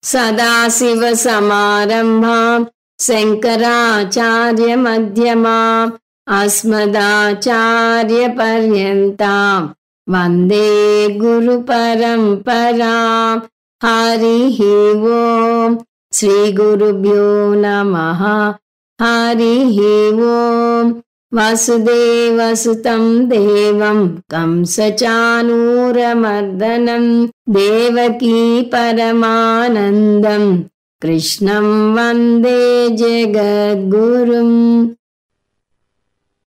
सदाशिवसमारम्भां शङ्कराचार्यमध्यमाम् अस्मदाचार्यपर्यन्तां वन्दे गुरुपरम्परां। हरिः ओम् श्रीगुरुभ्यो नमः। हरिः ओम् वसुदेवसुतं देवं कंसचाणूरमर्दनं देवकी परमानन्दं कृष्णं वन्दे जगद्गुरुम्।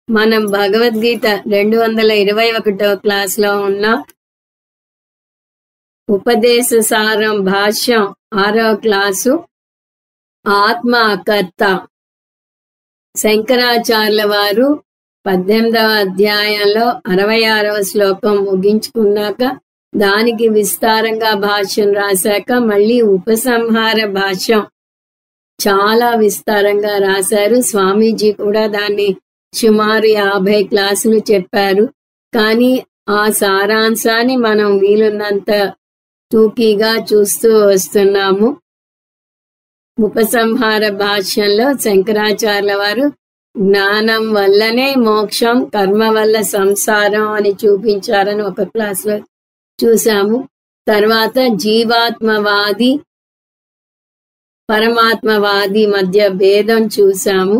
మనం భగవద్గీత 221వ క్లాస్లో ఉన్న ఉపదేశ సారం భాష్యం 6వ క్లాసు ఆత్మ అకర్త. శంకరాచార్యుల వారు 18వ అధ్యాయంలో 66వ శ్లోకం ముగించుకున్నాక దానికి విస్తారంగా భాష్యం రాశాక మళ్ళీ ఉపసంహార భాష్యం చాలా విస్తారంగా రాశారు. స్వామీజీ కూడా దాన్ని సుమారు 50 క్లాసులు చెప్పారు. కానీ ఆ సారాంశాన్ని మనం వీలున్నంత టూకీగా చూస్తూ వస్తున్నాము. ఉపసంహార భాష్యంలో శంకరాచార్యుల వారు జ్ఞానం వల్లనే మోక్షం, కర్మ వల్ల సంసారం అని చూపించారని ఒక క్లాసులో చూసాము. తర్వాత జీవాత్మవాది పరమాత్మవాది మధ్య భేదం చూసాము.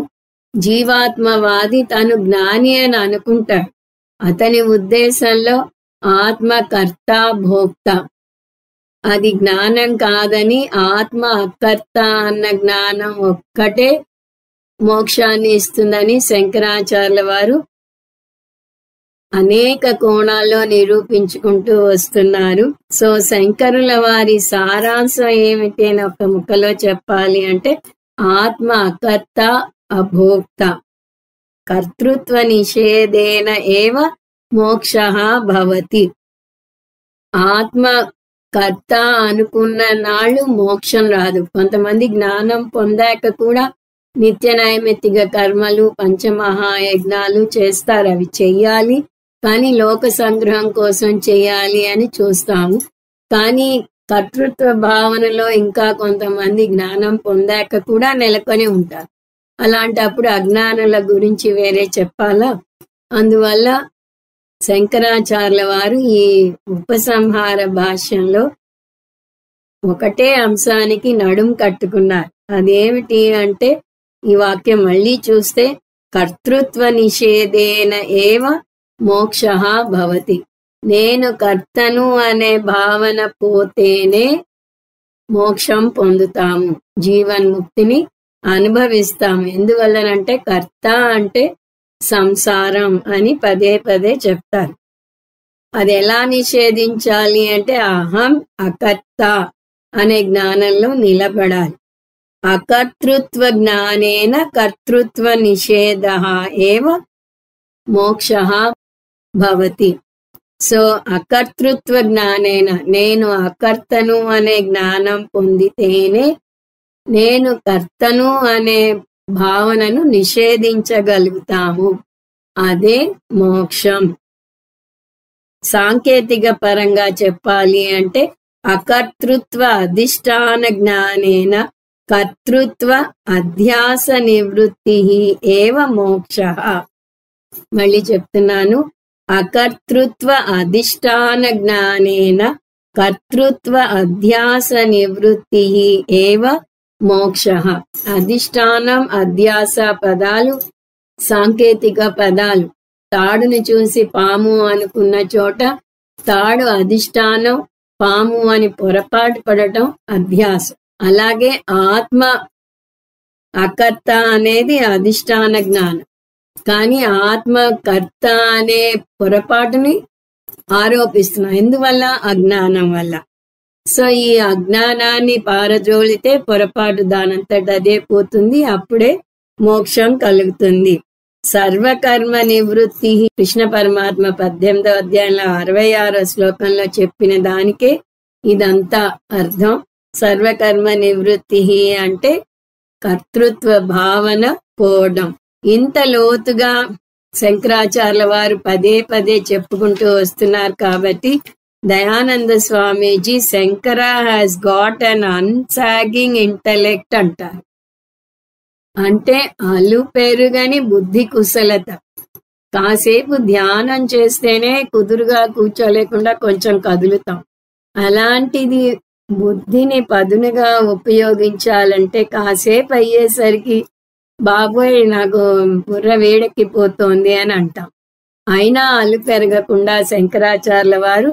జీవాత్మవాది తను జ్ఞాని అని అనుకుంటాడు. అతని ఉద్దేశంలో ఆత్మ కర్త భోక్త, అది జ్ఞానం కాదని ఆత్మ అకర్త అన్న జ్ఞానం ఒక్కటే మోక్షాన్ని ఇస్తుందని శంకరాచార్యుల వారు అనేక కోణాల్లో నిరూపించుకుంటూ వస్తున్నారు. సో శంకరుల వారి సారాంశం ఏమిటి అని ఒక ముక్కలో చెప్పాలి అంటే ఆత్మ అకర్త అభోక్త, కర్తృత్వ నిషేధేన ఏవ మోక్షః భవతి. ఆత్మ కర్త అనుకున్న నాళ్ళు మోక్షం రాదు. కొంతమంది జ్ఞానం పొందాక కూడా నిత్య నైమిత్తిక కర్మలు పంచమహాయజ్ఞాలు చేస్తారు. అవి చెయ్యాలి, కానీ లోక సంగ్రహం కోసం చెయ్యాలి అని చూస్తాము. కానీ కర్తృత్వ భావనలో ఇంకా కొంతమంది జ్ఞానం పొందాక కూడా నెలకొని ఉంటారు. అలాంటప్పుడు అజ్ఞానుల గురించి వేరే చెప్పాలా? అందువల్ల శంకరాచార్యుల వారు ఈ ఉపసంహార భాష్యంలో ఒకటే అంశానికి నడుం కట్టుకున్నారు. అదేమిటి అంటే ఈ వాక్యం మళ్ళీ చూస్తే కర్తృత్వ నిషేధేన ఏవ మోక్షః భవతి. నేను కర్తను అనే భావన పోతేనే మోక్షం పొందుతాము, జీవన్ముక్తిని అనుభవిస్తాము. ఎందువల్లనంటే కర్త అంటే సంసారం అని పదే పదే చెప్తారు. అది ఎలా నిషేధించాలి అంటే అహం అకర్త అనే జ్ఞానంలో నిలబడాలి. అకర్తృత్వ జ్ఞానేన కర్తృత్వ నిషేధః ఏవ మోక్షః భవతి. సో అకర్తృత్వ జ్ఞానేన, నేను అకర్తను అనే జ్ఞానం పొందితేనే నేను కర్తను అనే భావనను నిషేధించగలుగుతాము. అదే మోక్షం. సాంకేతిక పరంగా చెప్పాలి అంటే అకర్తృత్వ అధిష్టాన జ్ఞానేన కర్తృత్వ అధ్యాస నివృత్తి ఏవ మోక్షః. మళ్ళీ చెప్తున్నాను, అకర్తృత్వ అధిష్టాన జ్ఞానేన కర్తృత్వ అధ్యాస నివృత్తి ఏవ మోక్షః. అధిష్టానం అధ్యాస పదాలు సాంకేతిక పదాలు. తాడుని చూసి పాము అనుకున్న చోట తాడు అధిష్టానం, పాము అని పొరపాటు పడటం అధ్యాస. అలాగే ఆత్మ అకర్త అనేది అధిష్టాన జ్ఞానం. కానీ ఆత్మ కర్త అనే పొరపాటుని ఆరోపిస్తున్నాం. ఎందువల్ల? అజ్ఞానం వల్ల. సో ఈ అజ్ఞానాన్ని పారద్రోలితే పొరపాటు దానంతట అదే పోతుంది. అప్పుడే మోక్షం కలుగుతుంది. సర్వకర్మ నివృత్తి కృష్ణ పరమాత్మ 18వ అధ్యాయంలో 66వ శ్లోకంలో చెప్పిన దానికే ఇదంతా అర్థం. సర్వకర్మ నివృత్తి అంటే కర్తృత్వ భావన పోవడం. ఇంత లోతుగా శంకరాచార్యుల వారు పదే పదే చెప్పుకుంటూ వస్తున్నారు కాబట్టి Dayananda Swamiji Shankara has got an unsagging intellect అంటారు. అంటే అలు పెరుగని బుద్ధి కుశలత. కాసేపు ధ్యానం చేస్తేనే కుదురుగా కూర్చోలేకుండా కొంచెం కదులుతాం. అలాంటిది బుద్ధిని పదునుగా ఉపయోగించాలంటే కాసేపు అయ్యేసరికి బాబోయ్ నాకు బుర్ర వేడెక్కిపోతోంది అని అంటాం. అయినా అలు పెరగకుండా శంకరాచార్యుల వారు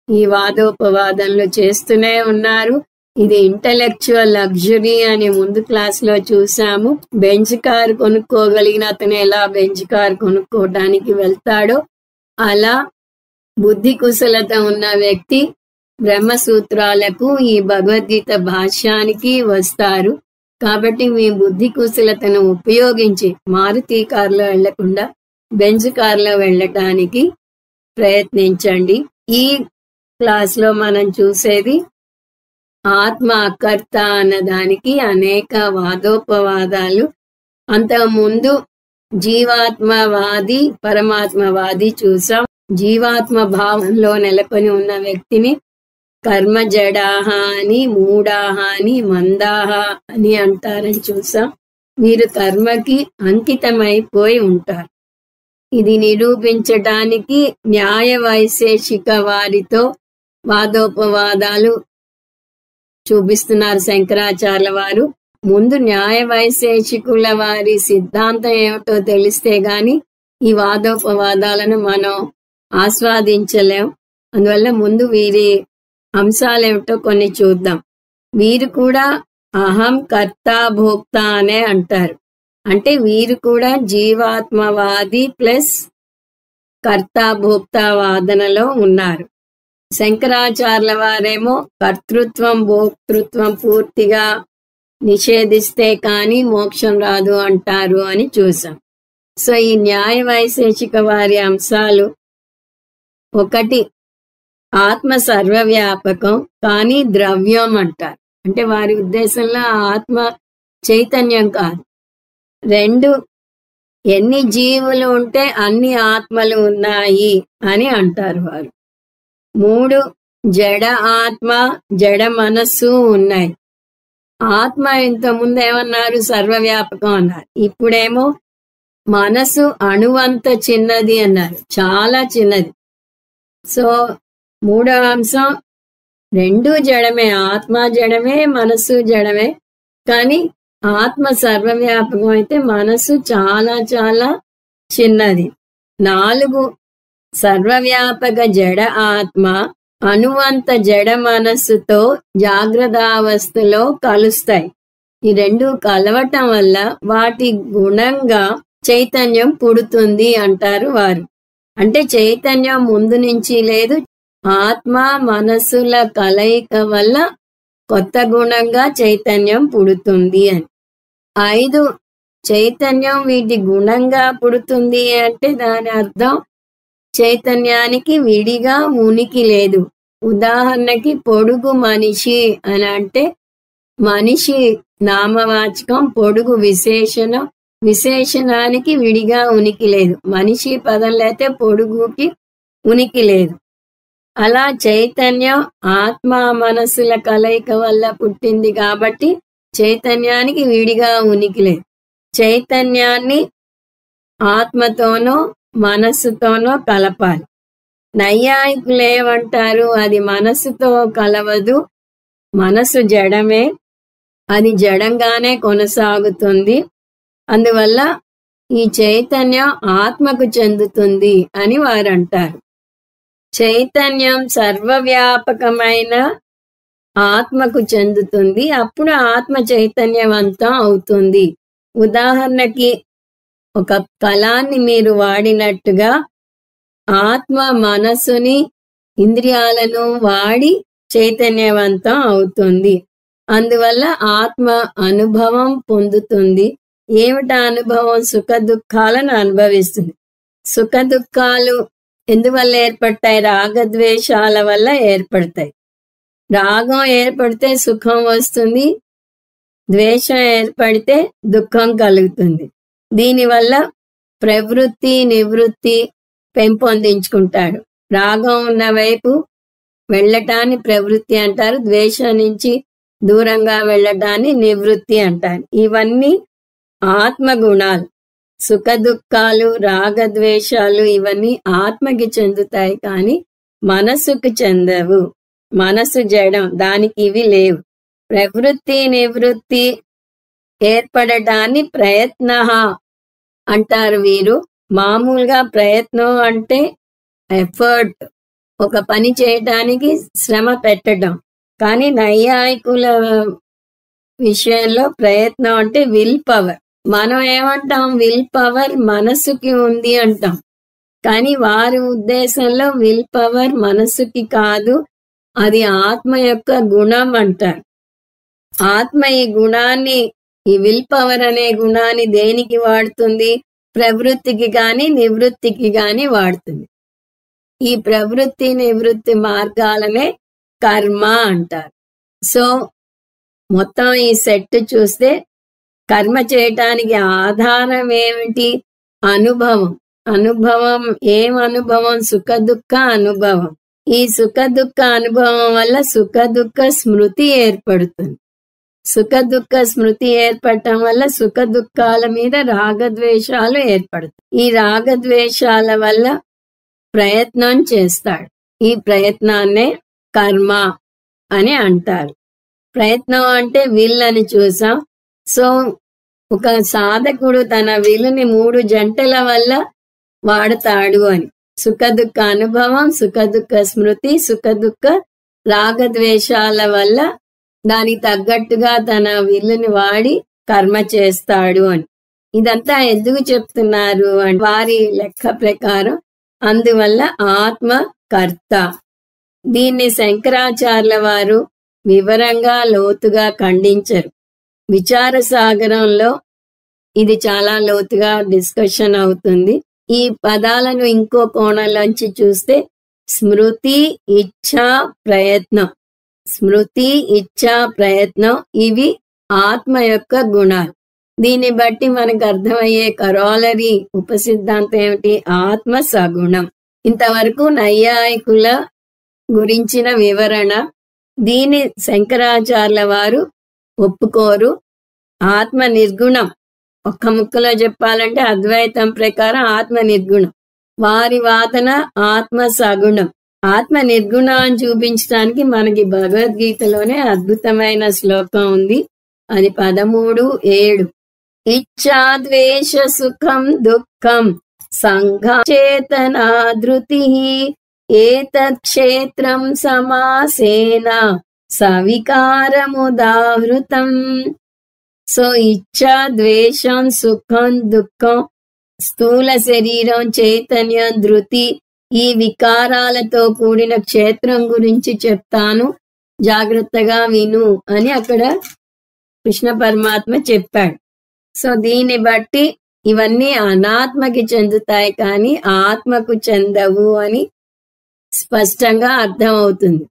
ఈ వాదోపవాదంలో చేస్తూనే ఉన్నారు. ఇది ఇంటలెక్చువల్ లగ్జరీ అని ముందు క్లాస్లో చూసాము. బెంచ్ కారు కొనుక్కోగలిగిన అతను ఎలా బెంచ్ కారు కొనుక్కోవడానికి వెళ్తాడో అలా బుద్ధి కుశలత ఉన్న వ్యక్తి బ్రహ్మసూత్రాలకు ఈ భగవద్గీత భాష్యానికి వస్తారు. కాబట్టి మీ బుద్ధి కుశలతను ఉపయోగించి మారుతి కారులో వెళ్లకుండా బెంచ్ కారులో వెళ్ళటానికి ప్రయత్నించండి. ఈ క్లాస్లో మనం చూసేది ఆత్మ అకర్త అన్నదానికి అనేక వాదోపవాదాలు. అంతకుముందు జీవాత్మవాది పరమాత్మవాది చూసాం. జీవాత్మ భావంలో నెలకొని ఉన్న వ్యక్తిని కర్మ జడాహ అని, మూడాహ అని, మందాహ అని అంటారని చూసాం. వీరు కర్మకి అంకితమైపోయి ఉంటారు. ఇది నిరూపించడానికి న్యాయ వైశేషిక వారితో వాదోపవాదాలు చూపిస్తున్నారు శంకరాచార్యుల వారు. ముందు న్యాయ వైశేషికుల వారి సిద్ధాంతం ఏమిటో తెలిస్తే గాని ఈ వాదోపవాదాలను మనం ఆస్వాదించలేం. అందువల్ల ముందు వీరి అంశాలేమిటో కొన్ని చూద్దాం. వీరు కూడా అహం కర్త భోక్త అనే అంటారు. అంటే వీరు కూడా జీవాత్మవాది ప్లస్ కర్త భోక్త వాదనలో ఉన్నారు. శంకరాచార్యుల వారేమో కర్తృత్వం భోక్తృత్వం పూర్తిగా నిషేధిస్తే కానీ మోక్షం రాదు అంటారు అని చూసాం. సో ఈ న్యాయ వైశేషిక వారి అంశాలు: ఒకటి, ఆత్మ సర్వవ్యాపకం కానీ ద్రవ్యం అంటారు. అంటే వారి ఉద్దేశంలో ఆత్మ చైతన్యం కాదు. 2, ఎన్ని జీవులు ఉంటే అన్ని ఆత్మలు ఉన్నాయి అని అంటారు వారు. 3, జడ ఆత్మ జడ మనస్సు ఉన్నాయి. ఆత్మ ఇంతకుముందు ఏమన్నారు? సర్వవ్యాపకం అన్నారు. ఇప్పుడేమో మనసు అణువంత చిన్నది అన్నారు, చాలా చిన్నది. సో 3వ అంశం, 2 జడమే, ఆత్మ జడమే మనసు జడమే. కానీ ఆత్మ సర్వవ్యాపకం అయితే మనసు చాలా చాలా చిన్నది. 4, సర్వవ్యాపక జడ ఆత్మ అణువంత జడ మనస్సుతో జాగ్రత్తావస్థలో కలుస్తాయి. ఈ 2 కలవటం వల్ల వాటి గుణంగా చైతన్యం పుడుతుంది అంటారు వారు. అంటే చైతన్యం ముందు నుంచి లేదు, ఆత్మ మనస్సుల కలయిక వల్ల కొత్త గుణంగా చైతన్యం పుడుతుంది అని. 5, చైతన్యం వీటి గుణంగా పుడుతుంది అంటే దాని అర్థం చైతన్యానికి విడిగా ఉనికి లేదు. ఉదాహరణకి పొడుగు మనిషి అని అంటే మనిషి నామవాచకం, పొడుగు విశేషణం. విశేషణానికి విడిగా ఉనికి లేదు. మనిషి పదం లేతే పొడుగుకి ఉనికి లేదు. అలా చైతన్యం ఆత్మ మనస్సుల కలయిక వల్ల పుట్టింది కాబట్టి చైతన్యానికి విడిగా ఉనికి లేదు. చైతన్యాన్ని ఆత్మతోనో మనస్సుతోనో కలపాలి. నైయాయికులు ఏమంటారు? అది మనస్సుతో కలవదు, మనస్సు జడమే, అది జడంగానే కొనసాగుతుంది, అందువల్ల ఈ చైతన్యం ఆత్మకు చెందుతుంది అని వారు అంటారు. చైతన్యం సర్వవ్యాపకమైన ఆత్మకు చెందుతుంది, అప్పుడు ఆత్మ చైతన్యవంతం అవుతుంది. ఉదాహరణకి ఒక కలాన్ని మీరు వాడినట్టుగా ఆత్మ మనస్సుని ఇంద్రియాలను వాడి చైతన్యవంతం అవుతుంది. అందువల్ల ఆత్మ అనుభవం పొందుతుంది. ఏమిటా అనుభవం? సుఖ దుఃఖాలను అనుభవిస్తుంది. సుఖ దుఃఖాలు ఎందువల్ల ఏర్పడతాయి? రాగద్వేషాల వల్ల ఏర్పడతాయి. రాగం ఏర్పడితే సుఖం వస్తుంది, ద్వేషం ఏర్పడితే దుఃఖం కలుగుతుంది. దీనివల్ల ప్రవృత్తి నివృత్తి పెంపొందించుకుంటాడు. రాగం ఉన్న వైపు వెళ్ళటాన్ని ప్రవృత్తి అంటారు, ద్వేషం నుంచి దూరంగా వెళ్ళటాన్ని నివృత్తి అంటారు. ఇవన్నీ ఆత్మగుణాలు. సుఖ దుఃఖాలు, రాగద్వేషాలు ఇవన్నీ ఆత్మకి చెందుతాయి, కానీ మనసుకు చెందవు. మనసు జడం, దానికి ఇవి లేవు. ప్రవృత్తి నివృత్తి ఏర్పడటాన్ని ప్రయత్న అంటారు వీరు. మామూలుగా ప్రయత్నం అంటే ఎఫర్ట్, ఒక పని చేయటానికి శ్రమ పెట్టడం. కానీ నైయాయికుల విషయంలో ప్రయత్నం అంటే విల్ పవర్. మనం ఏమంటాం, విల్ పవర్ మనసుకి ఉంది అంటాం, కానీ వారి ఉద్దేశంలో విల్ పవర్ మనసుకి కాదు, అది ఆత్మ యొక్క గుణం అంటారు. ఆత్మ ఈ గుణాన్ని, ఈ విల్ పవర్ అనే గుణాన్ని దేనికి వాడుతుంది? ప్రవృత్తికి గాని నివృత్తికి గాని వాడుతుంది. ఈ ప్రవృత్తి నివృత్తి మార్గాలనే కర్మ అంటారు. సో మొత్తం ఈ సెట్ చూస్తే కర్మ చేయటానికి ఆధారం ఏమిటి? అనుభవం. అనుభవం ఏం అనుభవం? సుఖ దుఃఖ అనుభవం. ఈ సుఖ దుఃఖ అనుభవం వల్ల సుఖ దుఃఖ స్మృతి ఏర్పడుతుంది. సుఖ దుఃఖ స్మృతి ఏర్పడటం వల్ల సుఖ దుఃఖాల మీద రాగద్వేషాలు ఏర్పడతాయి. ఈ రాగద్వేషాల వల్ల ప్రయత్నం చేస్తాడు. ఈ ప్రయత్నాన్నే కర్మ అని అంటారు. ప్రయత్నం అంటే విల్ అని చూసాం. సో ఒక సాధకుడు తన విలుని 3 జంటల వల్ల వాడతాడు అని. సుఖ దుఃఖ అనుభవం, సుఖ దుఃఖ స్మృతి, సుఖ దుఃఖ రాగద్వేషాల వల్ల దానికి తగ్గట్టుగా తన విల్లుని వాడి కర్మ చేస్తాడు అని. ఇదంతా ఎందుకు చెప్తున్నారు అంటే వారి లెక్క ప్రకారం అందువల్ల ఆత్మ కర్త. దీన్ని శంకరాచార్యుల వారు వివరంగా లోతుగా ఖండించరు. విచార సాగరంలో ఇది చాలా లోతుగా డిస్కషన్ అవుతుంది. ఈ పదాలను ఇంకో కోణంలోంచి చూస్తే స్మృతి, ఇచ్ఛా, ప్రయత్నం. స్మృతి, ఇచ్ఛా, ప్రయత్నం ఇవి ఆత్మ యొక్క గుణాలు. దీన్ని బట్టి మనకు అర్థమయ్యే కరోలరీ ఉపసిద్ధాంతం ఏమిటి? ఆత్మ సగుణం. ఇంతవరకు నైయాయికుల గురించిన వివరణ. దీని శంకరాచార్యుల వారు ఒప్పుకోరు. ఆత్మ నిర్గుణం. ఒక్క ముక్కలో చెప్పాలంటే అద్వైతం ప్రకారం ఆత్మ నిర్గుణం. వారి వాదన ఆత్మ సగుణం. ఆత్మ నిర్గుణాన్ని చూపించడానికి మనకి భగవద్గీతలోనే అద్భుతమైన శ్లోకం ఉంది. అది 13:7. ఇచ్ఛా ద్వేష సుఖం దుఃఖం సంఘచేతనా ధృతి ఏతత్ క్షేత్రం సమాసేన సవికారముదాహృతం. సో ఇచ్ఛా, ద్వేషం, సుఖం, దుఃఖం, స్థూల శరీరం, చైతన్యం, ధృతి, ఈ వికారాలతో కూడిన క్షేత్రం గురించి చెప్తాను, జాగ్రత్తగా విను అని అక్కడ కృష్ణ పరమాత్మ చెప్పాడు. సో దీన్ని బట్టి ఇవన్నీ అనాత్మకి చెందుతాయి, కానీ ఆత్మకు చెందవు అని స్పష్టంగా అర్థమవుతుంది.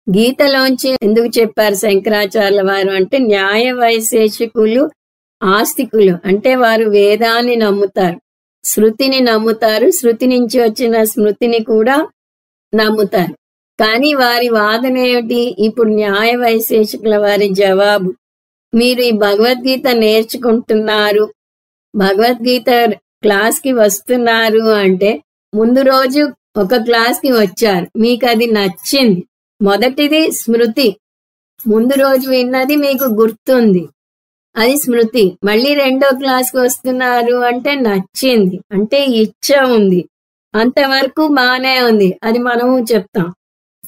గీతలోంచి ఎందుకు చెప్పారు శంకరాచార్యుల వారు అంటే న్యాయ వైశేషికులు ఆస్తికులు అంటే వారు వేదాన్ని నమ్ముతారు, శృతిని నమ్ముతారు, శృతి నుంచి వచ్చిన స్మృతిని కూడా నమ్ముతారు. కానీ వారి వాదన ఏమిటి? ఇప్పుడు న్యాయ వైశేషికుల వారి జవాబు, మీరు ఈ భగవద్గీత నేర్చుకుంటున్నారు, భగవద్గీత క్లాస్కి వస్తున్నారు అంటే ముందు రోజు ఒక క్లాస్కి వచ్చారు, మీకు అది నచ్చింది. మొదటిది స్మృతి, ముందు రోజు విన్నది మీకు గుర్తుంది, అది స్మృతి. మళ్ళీ రెండో క్లాస్కి వస్తున్నారు అంటే నచ్చింది, అంటే ఇచ్చ ఉంది, అంతవరకు బానే ఉంది, అది మనము చెప్తాం.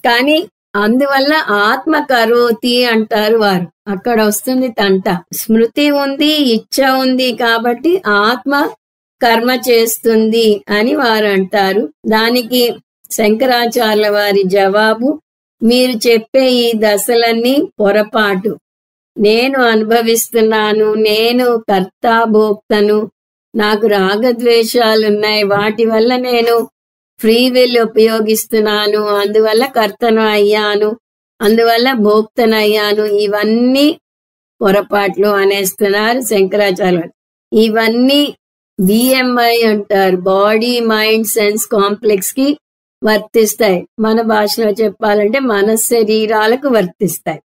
కానీ అందువల్ల ఆత్మ కరోతి అంటారు వారు, అక్కడ వస్తుంది తంట. స్మృతి ఉంది, ఇచ్చ ఉంది, కాబట్టి ఆత్మ కర్మ చేస్తుంది అని వారు అంటారు. దానికి శంకరాచార్యుల వారి జవాబు, మీరు చెప్పే ఈ దశలన్నీ పొరపాటు. నేను అనుభవిస్తున్నాను, నేను కర్తాభోక్తను, నాకు రాగద్వేషాలున్నాయి, వాటి వల్ల నేను ఫ్రీ విల్ ఉపయోగిస్తున్నాను, అందువల్ల కర్తను అయ్యాను, అందువల్ల భోక్తను అయ్యాను. ఇవన్నీ పొరపాట్లు అనేస్తున్నారు శంకరాచార్యులు. ఇవన్నీ BMI అంటారు, బాడీ మైండ్ సెన్స్ కాంప్లెక్స్ కి వర్తిస్తాయి. మన భాషలో చెప్పాలంటే మన శరీరాలకు వర్తిస్తాయి.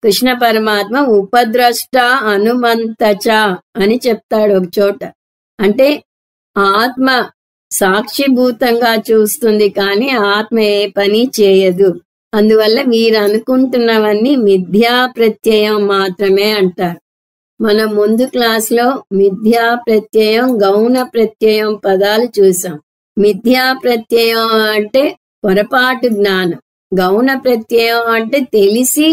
కృష్ణ పరమాత్మ ఉపద్రష్ట అనుమంతచ అని చెప్తాడు ఒక చోట. అంటే ఆత్మ సాక్షిభూతంగా చూస్తుంది, కానీ ఆత్మ ఏ పని చేయదు. అందువల్ల మీరు అనుకుంటున్నవన్నీ మిథ్యా ప్రత్యయం మాత్రమే అంటారు. మనం ముందు క్లాస్లో మిథ్యా ప్రత్యయం, గౌణ ప్రత్యయం పదాలు చూసాం. మిథ్యా ప్రత్యయం అంటే పొరపాటు జ్ఞానం, గౌణ ప్రత్యయం అంటే తెలిసి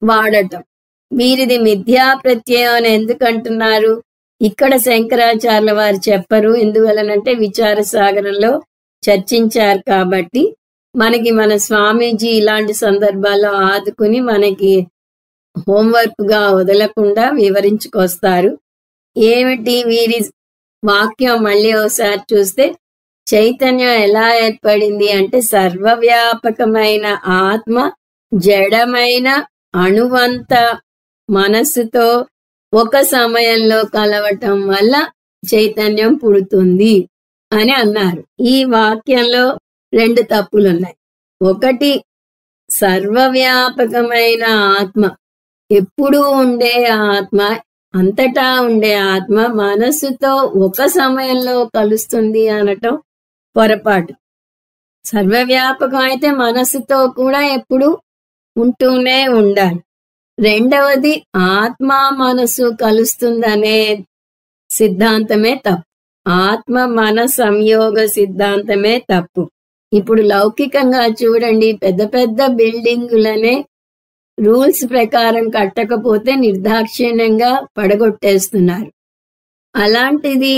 వాడటం. మీరిది మిథ్యా ప్రత్యయం అని ఎందుకంటున్నారు? ఇక్కడ శంకరాచార్యుల వారు చెప్పరు. ఎందువలనంటే విచార సాగరంలో చర్చించారు కాబట్టి మనకి మన స్వామీజీ ఇలాంటి సందర్భాల్లో ఆదుకుని మనకి హోంవర్క్ గా వదలకుండా వివరించుకొస్తారు. ఏమిటి వీరి వాక్యం? మళ్ళీ ఒకసారి చూస్తే చైతన్యం ఎలా ఏర్పడింది అంటే సర్వవ్యాపకమైన ఆత్మ జడమైన అణువంత మనస్సుతో ఒక సమయంలో కలవటం వల్ల చైతన్యం పుడుతుంది అని అన్నారు. ఈ వాక్యంలో 2 తప్పులున్నాయి. ఒకటి, సర్వవ్యాపకమైన ఆత్మ, ఎప్పుడూ ఉండే ఆత్మ, అంతటా ఉండే ఆత్మ మనస్సుతో ఒక సమయంలో కలుస్తుంది అనటం పొరపాటు. సర్వవ్యాపకం అయితే మనస్సుతో కూడా ఎప్పుడు ఉంటూనే ఉండాలి. రెండవది, ఆత్మ మనస్సు కలుస్తుందనే సిద్ధాంతమే తప్పు. ఆత్మ మన సంయోగ సిద్ధాంతమే తప్పు. ఇప్పుడు లౌకికంగా చూడండి, పెద్ద పెద్ద బిల్డింగులనే రూల్స్ ప్రకారం కట్టకపోతే నిర్దాక్షిణ్యంగా పడగొట్టేస్తున్నారు. అలాంటిది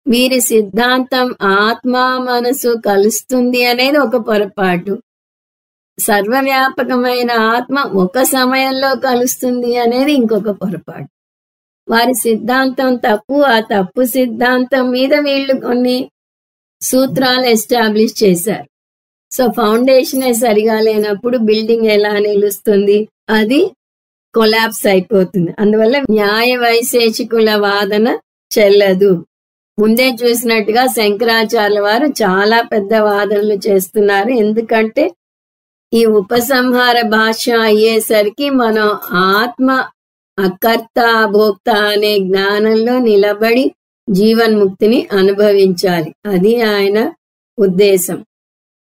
వీరి సిద్ధాంతం ఆత్మ మనసు కలుస్తుంది అనేది ఒక పొరపాటు. సర్వవ్యాపకమైన ఆత్మ ఒక సమయంలో కలుస్తుంది అనేది ఇంకొక పొరపాటు. వారి సిద్ధాంతం తప్పు. ఆ తప్పు సిద్ధాంతం మీద వీళ్ళు కొన్ని సూత్రాలు ఎస్టాబ్లిష్ చేశారు. సో ఫౌండేషనే సరిగా లేనప్పుడు బిల్డింగ్ ఎలా నిలుస్తుంది? అది కొలాప్స్ అయిపోతుంది. అందువల్ల న్యాయ వైశేషికుల వాదన చెల్లదు. ముందే చూసినట్టుగా శంకరాచార్యుల వారు చాలా పెద్ద వాదనలు చేస్తున్నారు. ఎందుకంటే ఈ ఉపసంహార భాష్యం అయ్యేసరికి మనం ఆత్మ అకర్త భోక్త అనే జ్ఞానంలో నిలబడి జీవన్ముక్తిని అనుభవించాలి. అది ఆయన ఉద్దేశం.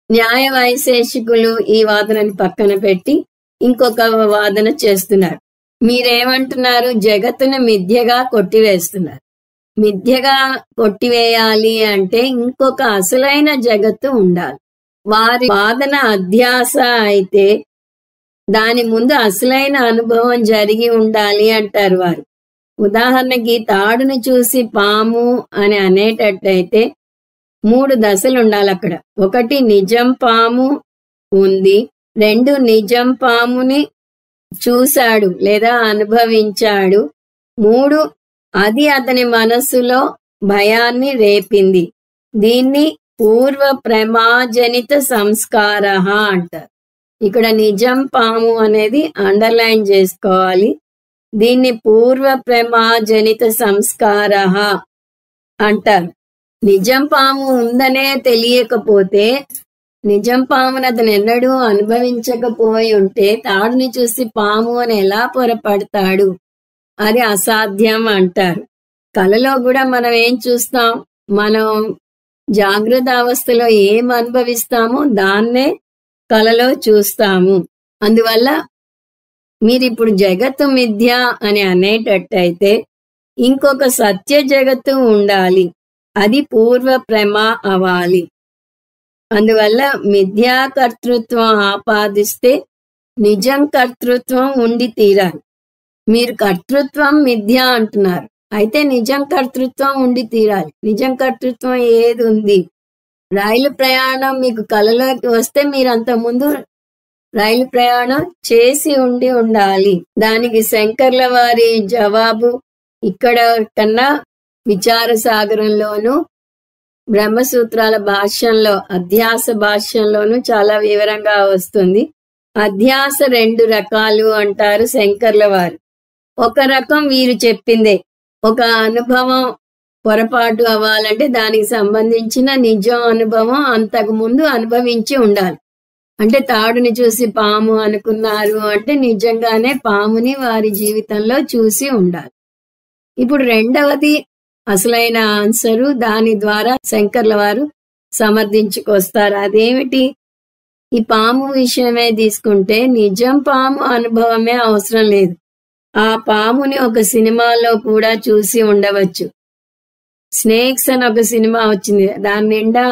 న్యాయ వైశేషికులు ఈ వాదనని పక్కన పెట్టి ఇంకొక వాదన చేస్తున్నారు. మీరేమంటున్నారు? జగత్తును మిథ్యగా కొట్టివేస్తున్నారు. మిథ్యగా కొట్టివేయాలి అంటే ఇంకొక అసలైన జగత్తు ఉండాలి. వారి వాదన అధ్యాస అయితే దాని ముందు అసలైన అనుభవం జరిగి ఉండాలి అంటారు వారు. ఉదాహరణకి తాడును చూసి పాము అని అనేటట్టయితే 3 దశలు ఉండాలి అక్కడ. 1, నిజం పాము ఉంది. 2, నిజం పాముని చూశాడు లేదా అనుభవించాడు. 3, అది అతని మనస్సులో భయాన్ని రేపింది. దీన్ని పూర్వ ప్రమాజనిత సంస్కార అంటారు. ఇక్కడ నిజం పాము అనేది అండర్లైన్ చేసుకోవాలి. దీన్ని పూర్వ ప్రమాజనిత సంస్కార అంటారు. నిజం పాము ఉందనే తెలియకపోతే, నిజం పామును అతను ఎన్నడూ అనుభవించకపోయి ఉంటే తాడుని చూసి పాము అని ఎలా పొరపడతాడు? అది అసాధ్యం అంటారు. కలలో కూడా మనం ఏం చూస్తాం? మనం జాగ్రత్త అవస్థలో ఏం అనుభవిస్తామో దాన్నే కలలో చూస్తాము. అందువల్ల మీరిప్పుడు జగత్తు మిథ్య అని అనేటట్టయితే ఇంకొక సత్య జగత్తు ఉండాలి. అది పూర్వ ప్రమ అవ్వాలి. అందువల్ల మిథ్యా కర్తృత్వం ఆపాదిస్తే నిజం కర్తృత్వం ఉండి తీరాలి. మీరు కర్తృత్వం మిథ్య అంటున్నారు, అయితే నిజం కర్తృత్వం ఉండి తీరాలి. నిజం కర్తృత్వం ఏది ఉంది? రైలు ప్రయాణం మీకు కలలోకి వస్తే మీరు అంతకుముందు రైలు ప్రయాణం చేసి ఉండాలి. దానికి శంకర్ల వారి జవాబు ఇక్కడ కన్నా విచార సాగరంలోను బ్రహ్మసూత్రాల భాష్యంలో అధ్యాస భాష్యంలోను చాలా వివరంగా వస్తుంది. అధ్యాస 2 రకాలు అంటారు శంకర్ల వారు. ఒక రకం వీరు చెప్పిందే, ఒక అనుభవం పొరపాటు అవ్వాలంటే దానికి సంబంధించిన నిజం అనుభవం అంతకు ముందు అనుభవించి ఉండాలి. అంటే తాడుని చూసి పాము అనుకున్నారు అంటే నిజంగానే పాముని వారి జీవితంలో చూసి ఉండాలి. ఇప్పుడు రెండవది అసలైన ఆన్సరు, దాని ద్వారా శంకర్ల వారు సమర్థించుకొస్తారు. అదేమిటి? ఈ పాము విషయమే తీసుకుంటే నిజం పాము అనుభవమే అవసరం లేదు. ఆ పాముని ఒక సినిమాలో కూడా చూసి ఉండవచ్చు. స్నేక్స్ అని ఒక సినిమా వచ్చింది, దాని నిండా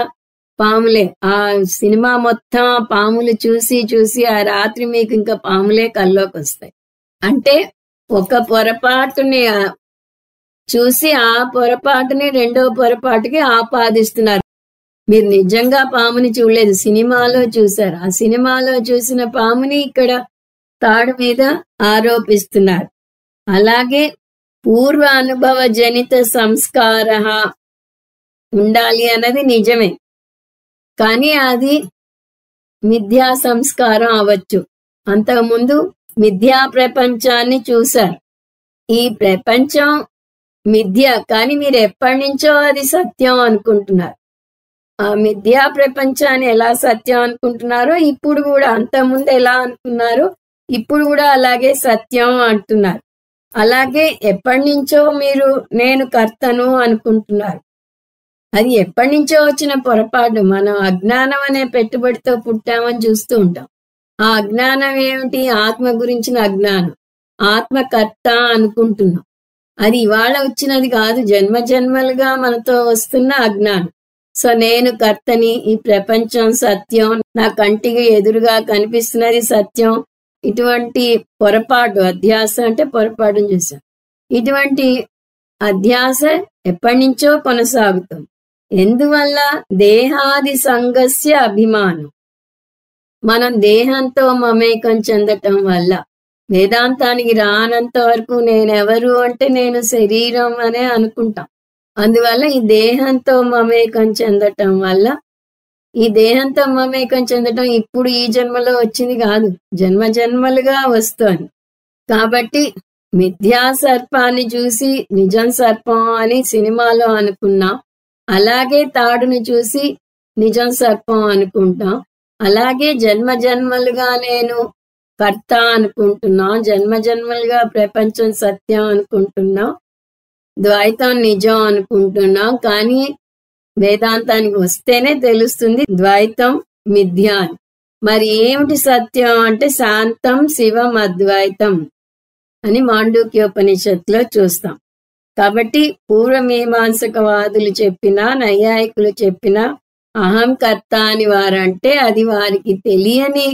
పాములే. ఆ సినిమా మొత్తం పాములు చూసి చూసి ఆ రాత్రి మీకు ఇంకా పాములే కల్లోకి వస్తాయి. అంటే ఒక పొరపాటుని చూసి ఆ పొరపాటుని రెండో పొరపాటుకి ఆపాదిస్తున్నారు. మీరు నిజంగా పాముని చూడలేదు, సినిమాలో చూశారు. ఆ సినిమాలో చూసిన పాముని ఇక్కడ తాడు మీద ఆరోపిస్తున్నారు. అలాగే పూర్వ అనుభవ జనిత సంస్కార ఉండాలి అన్నది నిజమే, కానీ అది మిథ్యా సంస్కారం అవ్వచ్చు. అంతకుముందు మిథ్యా ప్రపంచాన్ని చూశారు. ఈ ప్రపంచం మిథ్య, కానీ మీరు ఎప్పటి నుంచో అది సత్యం అనుకుంటున్నారు. ఆ మిథ్యా ప్రపంచాన్ని ఎలా సత్యం అనుకుంటున్నారో ఇప్పుడు కూడా, అంతకుముందు ఎలా అనుకున్నారో ఇప్పుడు కూడా అలాగే సత్యం అంటున్నారు. అలాగే ఎప్పటి నుంచో మీరు నేను కర్తను అనుకుంటున్నారు. అది ఎప్పటి నుంచో వచ్చిన పొరపాటు. మనం అజ్ఞానం అనే పెట్టుబడితో పుట్టామని చూస్తూ ఉంటాం. ఆ అజ్ఞానం ఏమిటి? ఆత్మ గురించిన అజ్ఞానం. ఆత్మకర్త అనుకుంటున్నాం. అది ఇవాళ వచ్చినది కాదు, జన్మ జన్మలుగా మనతో వస్తున్న అజ్ఞానం. సో నేను కర్తని, ఈ ప్రపంచం సత్యం, నా కంటికి ఎదురుగా కనిపిస్తున్నది సత్యం. ఇటువంటి పొరపాటు, అధ్యాస అంటే పొరపాటుని చూసాం. ఇటువంటి అధ్యాస ఎప్పటి నుంచో కొనసాగుతుంది. ఎందువల్ల? దేహాది సంగస్య అభిమానం. మనం దేహంతో మమేకం చెందటం వల్ల. వేదాంతానికి రానంత వరకు నేనెవరు అంటే నేను శరీరం అనే అనుకుంటాం. అందువల్ల ఈ దేహంతో మమేకం చెందటం వల్ల, ఈ దేహంతో మమేకం చెందటం ఇప్పుడు ఈ జన్మలో వచ్చింది కాదు, జన్మ జన్మలుగా వస్తోంది. కాబట్టి మిథ్యా సర్పాన్ని చూసి నిజం సర్పం అని సినిమాలో అనుకున్నాం. అలాగే తాడుని చూసి నిజం సర్పం అనుకుంటాం. అలాగే జన్మ జన్మలుగా నేను కర్త అనుకుంటున్నాం, జన్మ జన్మలుగా ప్రపంచం సత్యం అనుకుంటున్నాం, ద్వైతం నిజం అనుకుంటున్నాం. కానీ వేదాంతానికి వస్తేనే తెలుస్తుంది ద్వైతం మిథ్య అని. మరి ఏమిటి సత్యం అంటే శాంతం శివం అద్వైతం అని మాండూక్యోపనిషత్తులో చూస్తాం. కాబట్టి పూర్వమీమాంసకవాదులు చెప్పినా నైయాయికులు చెప్పినా అహం కర్త అని వారంటే అది వారికి తెలియని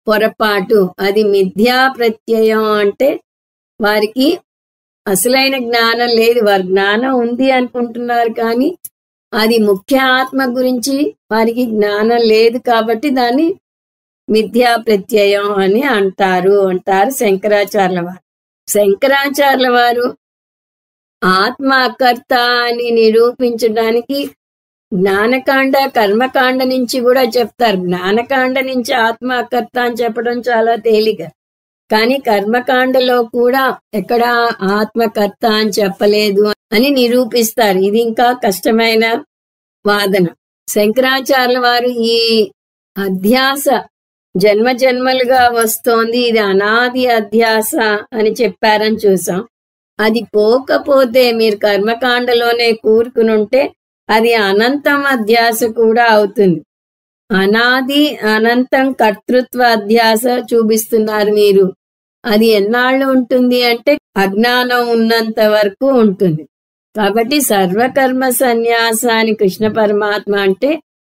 పొరపాటు. అది మిథ్యా ప్రత్యయం అంటే వారికి అసలైన జ్ఞానం లేదు. వారి జ్ఞానం ఉంది అనుకుంటున్నారు, కానీ అది ముఖ్య ఆత్మ గురించి వారికి జ్ఞానం లేదు. కాబట్టి దాన్ని మిథ్యా ప్రత్యయం అని అంటారు శంకరాచార్యుల వారు. శంకరాచార్యుల వారు ఆత్మ అకర్త అని నిరూపించడానికి జ్ఞానకాండ కర్మకాండ నుంచి కూడా చెప్తారు. జ్ఞానకాండ నుంచి ఆత్మ అకర్త అని చెప్పడం చాలా తేలిక, కానీ కర్మకాండలో కూడా ఎక్కడ ఆత్మకర్త అని చెప్పలేదు అని నిరూపిస్తారు. ఇది ఇంకా కష్టమైన వాదన. శంకరాచార్యుల వారు ఈ అధ్యాస జన్మ జన్మలుగా వస్తోంది, ఇది అనాది అధ్యాస అని చెప్పారని చూసాం. అది పోకపోతే మీరు కర్మకాండలోనే కూరుకునుంటే అది అనంతం అధ్యాస కూడా అవుతుంది. అనాది అనంతం కర్తృత్వ అధ్యాస చూపిస్తున్నారు మీరు. అది ఎన్నాళ్ళు ఉంటుంది అంటే అజ్ఞానం ఉన్నంత వరకు ఉంటుంది. కాబట్టి సర్వకర్మ సన్యాసాన్ని కృష్ణ పరమాత్మ అంటే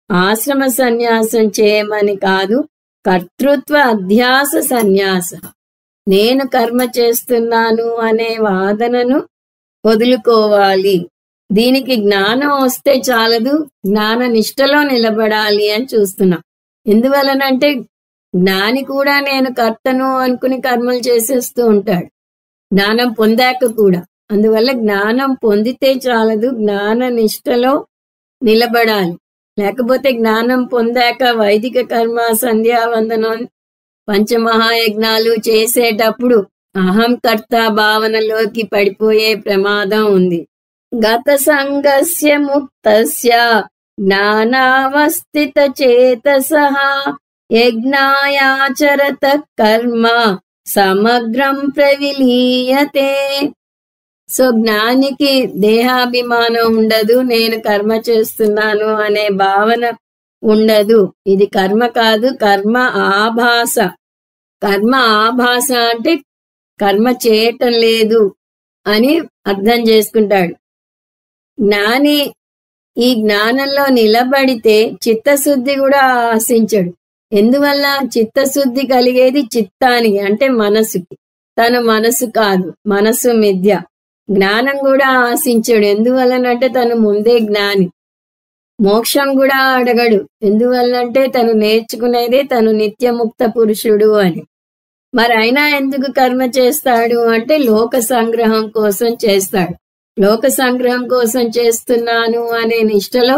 ఆశ్రమ సన్యాసం చేయమని కాదు, కర్తృత్వ అధ్యాస సన్యాసం. నేను కర్మ చేస్తున్నాను అనే వాదనను వదులుకోవాలి. దీనికి జ్ఞానం వస్తే చాలదు, జ్ఞాన నిష్టలో నిలబడాలి అని చూస్తున్నాం. ఎందువలనంటే జ్ఞాని కూడా నేను కర్తను అనుకుని కర్మలు చేసేస్తూ ఉంటాడు, జ్ఞానం పొందాక కూడా. అందువల్ల జ్ఞానం పొందితే చాలదు, జ్ఞాన నిష్టలో నిలబడాలి. లేకపోతే జ్ఞానం పొందాక వైదిక కర్మ, సంధ్యావందనం, పంచమహాయజ్ఞాలు చేసేటప్పుడు అహం కర్త భావనలోకి పడిపోయే ప్రమాదం ఉంది. గత సంగస్య ముక్తస్య జ్ఞానావస్థిత చేతసః యజ్ఞాయాచరత కర్మ సమగ్రం ప్రవిలీయతే. సో జ్ఞానికి దేహాభిమానం ఉండదు, నేను కర్మ చేస్తున్నాను అనే భావన ఉండదు. ఇది కర్మ కాదు, కర్మ ఆభాస. కర్మ ఆభాస అంటే కర్మ చేయటం లేదు అని అర్థం చేసుకుంటాడు. జ్ఞాని ఈ జ్ఞానంలో నిలబడితే చిత్తశుద్ధి కూడా ఆశించడు. ఎందువల్ల? చిత్తశుద్ధి కలిగేది చిత్తానికి, అంటే మనసుకి. తన మనసు కాదు, మనసు మిథ్య. జ్ఞానం కూడా ఆశించడు. ఎందువల్లనంటే తను ముందే జ్ఞాని. మోక్షం కూడా అడగడు. ఎందువల్లంటే తను నేర్చుకునేదే తను నిత్యముక్త పురుషుడు అని. మరి అయినా ఎందుకు కర్మ చేస్తాడు అంటే లోక సంగ్రహం కోసం చేస్తాడు. లోక సంగ్రహం కోసం చేస్తున్నాను అనే నిష్టలో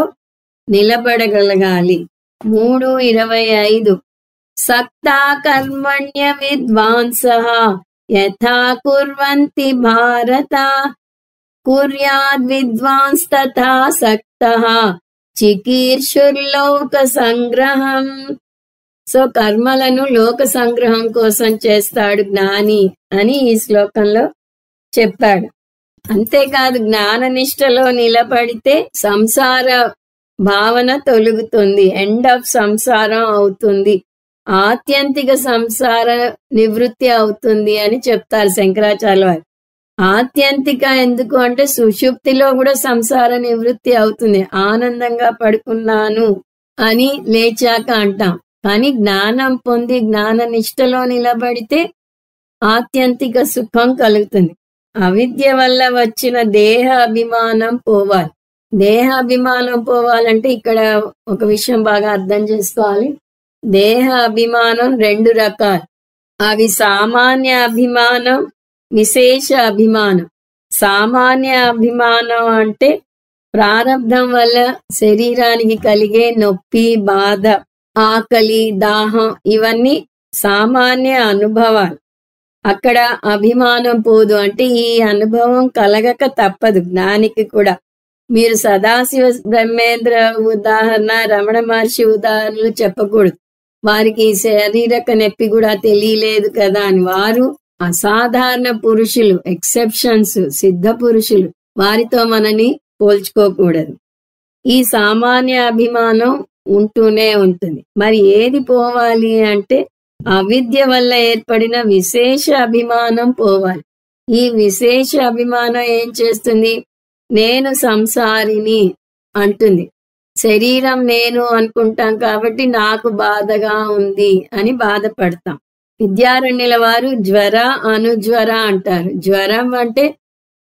నిలబడగలగాలి. 3:25 సక్తా కర్మణ్య విద్వాంసః యథా కుర్వంతి భారత కుర్యాద్ విద్వాంస్ తథా సక్తః చికీర్షుర్లోక సంగ్రహం. సో కర్మలను లోక సంగ్రహం కోసం చేస్తాడు జ్ఞాని అని ఈ శ్లోకంలో చెప్పాడు. అంతేకాదు జ్ఞాననిష్టలో నిలబడితే సంసార భావన తొలుగుతుంది, ఎండ్ ఆఫ్ సంసారం అవుతుంది, ఆత్యంతిక సంసార నివృత్తి అవుతుంది అని చెప్తారు శంకరాచార్య వారు. ఆత్యంతిక ఎందుకు అంటే సుషుప్తిలో కూడా సంసార నివృత్తి అవుతుంది. ఆనందంగా పడుకున్నాను అని లేచాక అంటాం. కానీ జ్ఞానం పొంది జ్ఞాన నిష్టలో నిలబడితే ఆత్యంతిక సుఖం కలుగుతుంది. అవిద్య వల్ల వచ్చిన దేహ అభిమానం పోవాలి. దేహ అభిమానం పోవాలంటే ఇక్కడ ఒక విషయం బాగా అర్థం చేసుకోవాలి. దేహ అభిమానం 2 రకాలు. అవి సామాన్య అభిమానం, విశేష అభిమానం. సామాన్య అభిమానం అంటే ప్రారబ్ధం వల్ల శరీరానికి కలిగే నొప్పి, బాధ, ఆకలి, దాహం ఇవన్నీ సామాన్య అనుభవాలు. అక్కడ అభిమానం పోదు. అంటే ఈ అనుభవం కలగక తప్పదు జ్ఞానికి కూడా. మీరు సదాశివ బ్రహ్మేంద్ర ఉదాహరణ, రమణ మహర్షి ఉదాహరణలు చెప్పకూడదు. వారికి శారీరక నొప్పి కూడా తెలియలేదు కదా అని. వారు అసాధారణ పురుషులు, ఎక్సెప్షన్స్, సిద్ధ పురుషులు. వారితో మనని పోల్చుకోకూడదు. ఈ సామాన్య అభిమానం ఉంటూనే ఉంటుంది. మరి ఏది పోవాలి అంటే అవిద్య వల్ల ఏర్పడిన విశేష అభిమానం పోవాలి. ఈ విశేష అభిమానం ఏం చేస్తుంది? నేను సంసారిని అంటుంది. శరీరం నేను అనుకుంటాం కాబట్టి నాకు బాధగా ఉంది అని బాధపడతాం. విద్యారణ్యుల వారు జ్వర, అనుజ్వర అంటారు. జ్వరం అంటే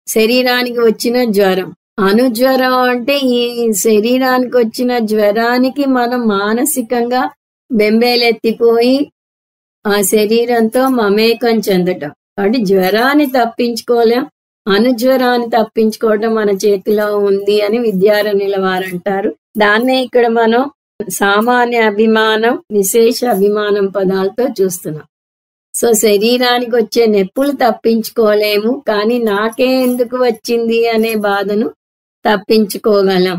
శరీరానికి వచ్చిన జ్వరం. అనుజ్వరం అంటే ఈ శరీరానికి వచ్చిన జ్వరానికి మనం మానసికంగా బెంబేలెత్తిపోయి ఆ శరీరంతో మమేకం చెందటం. కాబట్టి జ్వరాన్ని తప్పించుకోలేం, అనుజ్వరాన్ని తప్పించుకోవటం మన చేతిలో ఉంది అని విద్యారణ్యుల వారు అంటారు. దాన్నే ఇక్కడ మనం సామాన్య అభిమానం, విశేష అభిమానం పదాలతో చూస్తున్నాం. సో శరీరానికి వచ్చే నొప్పులు తప్పించుకోలేము, కానీ నాకే ఎందుకు వచ్చింది అనే బాధను తప్పించుకోగలం.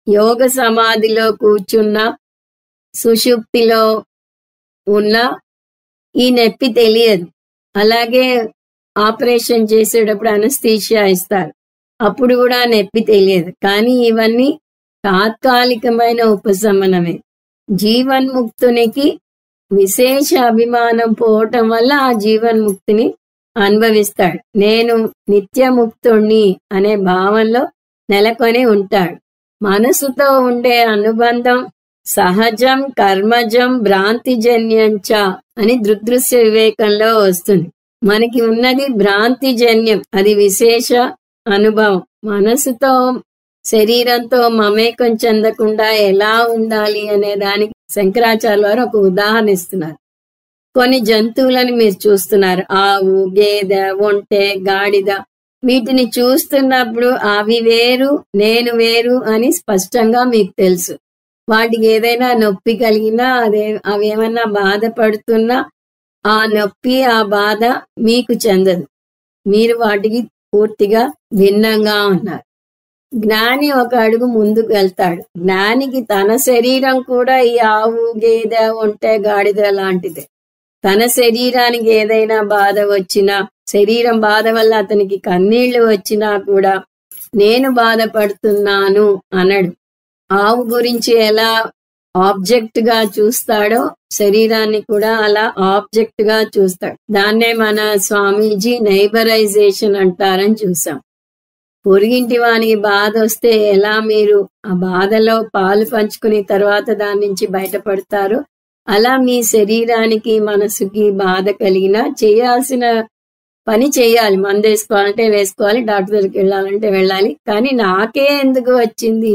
యోగ సమాధిలో కూర్చున్న, సుషుప్తిలో ఉన్న ఈ నొప్పి తెలియదు. అలాగే ఆపరేషన్ చేసేటప్పుడు అనస్థీషియా ఇస్తారు, అప్పుడు కూడా నొప్పి తెలియదు. కానీ ఇవన్నీ తాత్కాలికమైన ఉపశమనమే. జీవన్ముక్తునికి విశేష అభిమానం పోవటం వల్ల ఆ జీవన్ముక్తిని అనుభవిస్తాడు. నేను నిత్యముక్తుణ్ణి అనే భావంలో నెలకొని ఉంటాడు. మనసుతో ఉండే అనుబంధం సహజం, కర్మజం, భ్రాంతిజన్యంచ అని దృగ్దృశ్య వివేకంలో వస్తుంది. మనకి ఉన్నది భ్రాంతిజన్యం, అది విశేష అనుభవం. మనసుతో శరీరంతో మమేకం చెందకుండా ఎలా ఉండాలి అనే దానికి శంకరాచార్య వారు ఒక ఉదాహరణ ఇస్తున్నారు. కొన్ని జంతువులను మీరు చూస్తున్నారు, ఆవు, గేదె, ఒంటె, గాడిద. వీటిని చూస్తున్నప్పుడు అవి వేరు, నేను వేరు అని స్పష్టంగా మీకు తెలుసు. వాటికి ఏదైనా నొప్పి కలిగినా, అవేమన్నా బాధపడుతున్నా ఆ నొప్పి, ఆ బాధ మీకు చెందదు. మీరు వాటికి పూర్తిగా భిన్నంగా ఉన్నారు. జ్ఞాని ఒక అడుగు ముందుకు వెళ్తాడు. జ్ఞానికి తన శరీరం కూడా ఈ ఆవు, గేదె, ఒంటె, గాడిద లాంటిదే. తన శరీరానికి ఏదైనా బాధ వచ్చినా, శరీరం బాధ వల్ల అతనికి కన్నీళ్లు వచ్చినా కూడా నేను బాధపడుతున్నాను అనడు. ఆవు గురించి ఎలా ఆబ్జెక్ట్ గా చూస్తాడో శరీరాన్ని కూడా అలా ఆబ్జెక్ట్ గా చూస్తాడు. దాన్నే మన స్వామీజీ నైబరైజేషన్ అంటారని చూసాం. పొరుగింటి వానికి బాధ వస్తే ఎలా మీరు ఆ బాధలో పాలు పంచుకుని తర్వాత దాని నుంచి బయటపడతారో, అలా మీ శరీరానికి మనసుకి బాధ కలిగినా చేయాల్సిన పని చేయాలి. మందు వేసుకోవాలంటే వేసుకోవాలి, డాక్టర్ దగ్గరికి వెళ్ళాలంటే వెళ్ళాలి. కానీ నాకే ఎందుకు వచ్చింది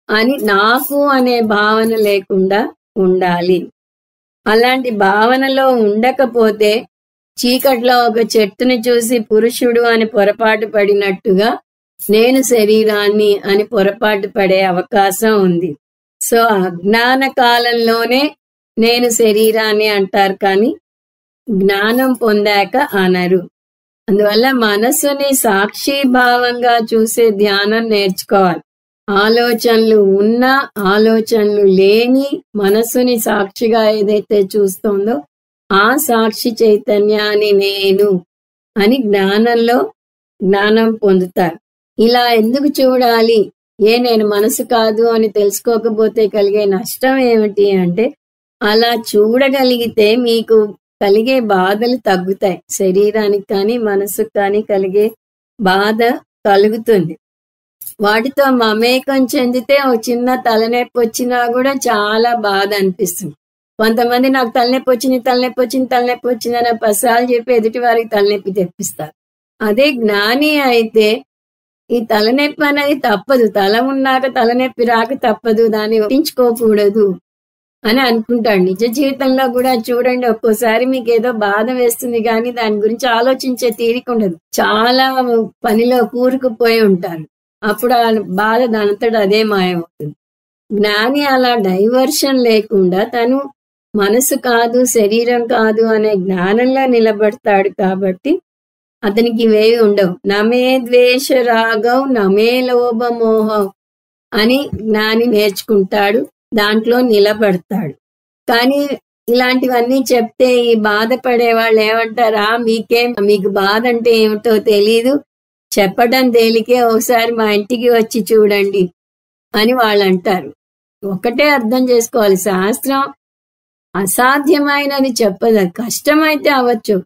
అని నాకు అనే భావన లేకుండా ఉండాలి. అలాంటి భావనలో ఉండకపోతే చీకట్లో ఒక చెట్టుని చూసి పురుషుడు అని పొరపాటు పడినట్టుగా నేను శరీరాన్ని అని పొరపాటు పడే అవకాశం ఉంది. సో అజ్ఞాన కాలంలోనే నేను శరీరాన్ని అంటారు, కానీ జ్ఞానం పొందాక అనరు. అందువల్ల మనసుని సాక్షిభావంగా చూసే ధ్యానం నేర్చుకోవాలి. ఆలోచనలు ఉన్నా ఆలోచనలు లేని మనసుని సాక్షిగా ఏదైతే చూస్తుందో ఆ సాక్షి చైతన్యాన్ని నేను అని జ్ఞానం పొందుతారు. ఇలా ఎందుకు చూడాలి? నేను మనసు కాదు అని తెలుసుకోకపోతే కలిగే నష్టం ఏమిటి అంటే, అలా చూడగలిగితే మీకు కలిగే బాధలు తగ్గుతాయి. శరీరానికి కానీ మనసుకు కానీ కలిగే బాధ కలుగుతుంది. వాటితో మమేకం చెందితే ఒక చిన్న తలనొప్పి వచ్చినా కూడా చాలా బాధ అనిపిస్తుంది. కొంతమంది నాకు తలనొప్పి వచ్చింది అని 10 సార్లు చెప్పి ఎదుటి వారికి తలనొప్పి తెప్పిస్తారు. అదే జ్ఞాని అయితే ఈ తలనొప్పి అనేది తప్పదు, తల ఉన్నాక తలనొప్పి రాక తప్పదు, దాన్ని ఒప్పించుకోకూడదు అని అనుకుంటాడు. నిజ జీవితంలో కూడా చూడండి, ఒక్కోసారి మీకు ఏదో బాధ వేస్తుంది కానీ దాని గురించి ఆలోచించే తీరిక ఉండదు. చాలా పనిలో కూరుకుపోయి ఉంటారు. అప్పుడు ఆ బాధ దానంతట అదే మాయమవుతుంది. జ్ఞాని అలా డైవర్షన్ లేకుండా తను మనసు కాదు శరీరం కాదు అనే జ్ఞానంలో నిలబడతాడు. కాబట్టి అతనికి ఇవేవి ఉండవు. నమే ద్వేష రాగం నమే లోభ మోహం అని జ్ఞాని నేర్చుకుంటాడు, దాంట్లో నిలబడతాడు. కానీ ఇలాంటివన్నీ చెప్తే ఈ బాధపడే వాళ్ళు ఏమంటారా, మీకు బాధ అంటే ఏమిటో తెలీదు, చెప్పడం తేలికే, ఒకసారి మా ఇంటికి వచ్చి చూడండి అని వాళ్ళు అంటారు. ఒకటే అర్థం చేసుకోవాలి, శాస్త్రం అసాధ్యమైనది చెప్పదు. అది కష్టమైతే అవ్వచ్చు,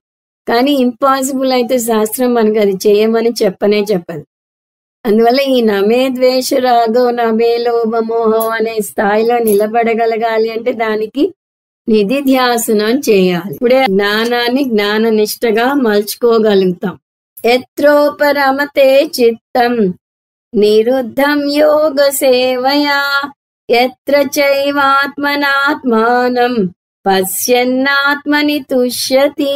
కానీ ఇంపాసిబుల్ అయితే శాస్త్రం మనకు అది చేయమని చెప్పదు. అందువల్ల ఈ నమే ద్వేష రాగం నమే లోభమోహం అనే స్థాయిలో నిలబడగలగాలి అంటే దానికి నిధిధ్యాసనం చేయాలి. ఇప్పుడే జ్ఞానాన్ని జ్ఞాననిష్టగా మలుచుకోగలుగుతాం. ఎత్రోపరమతే చిత్తం నిరుద్ధం యోగ సేవయా ఎత్ర చైవాత్మనాత్మానం పశ్యన్నాత్మని తుష్యతి.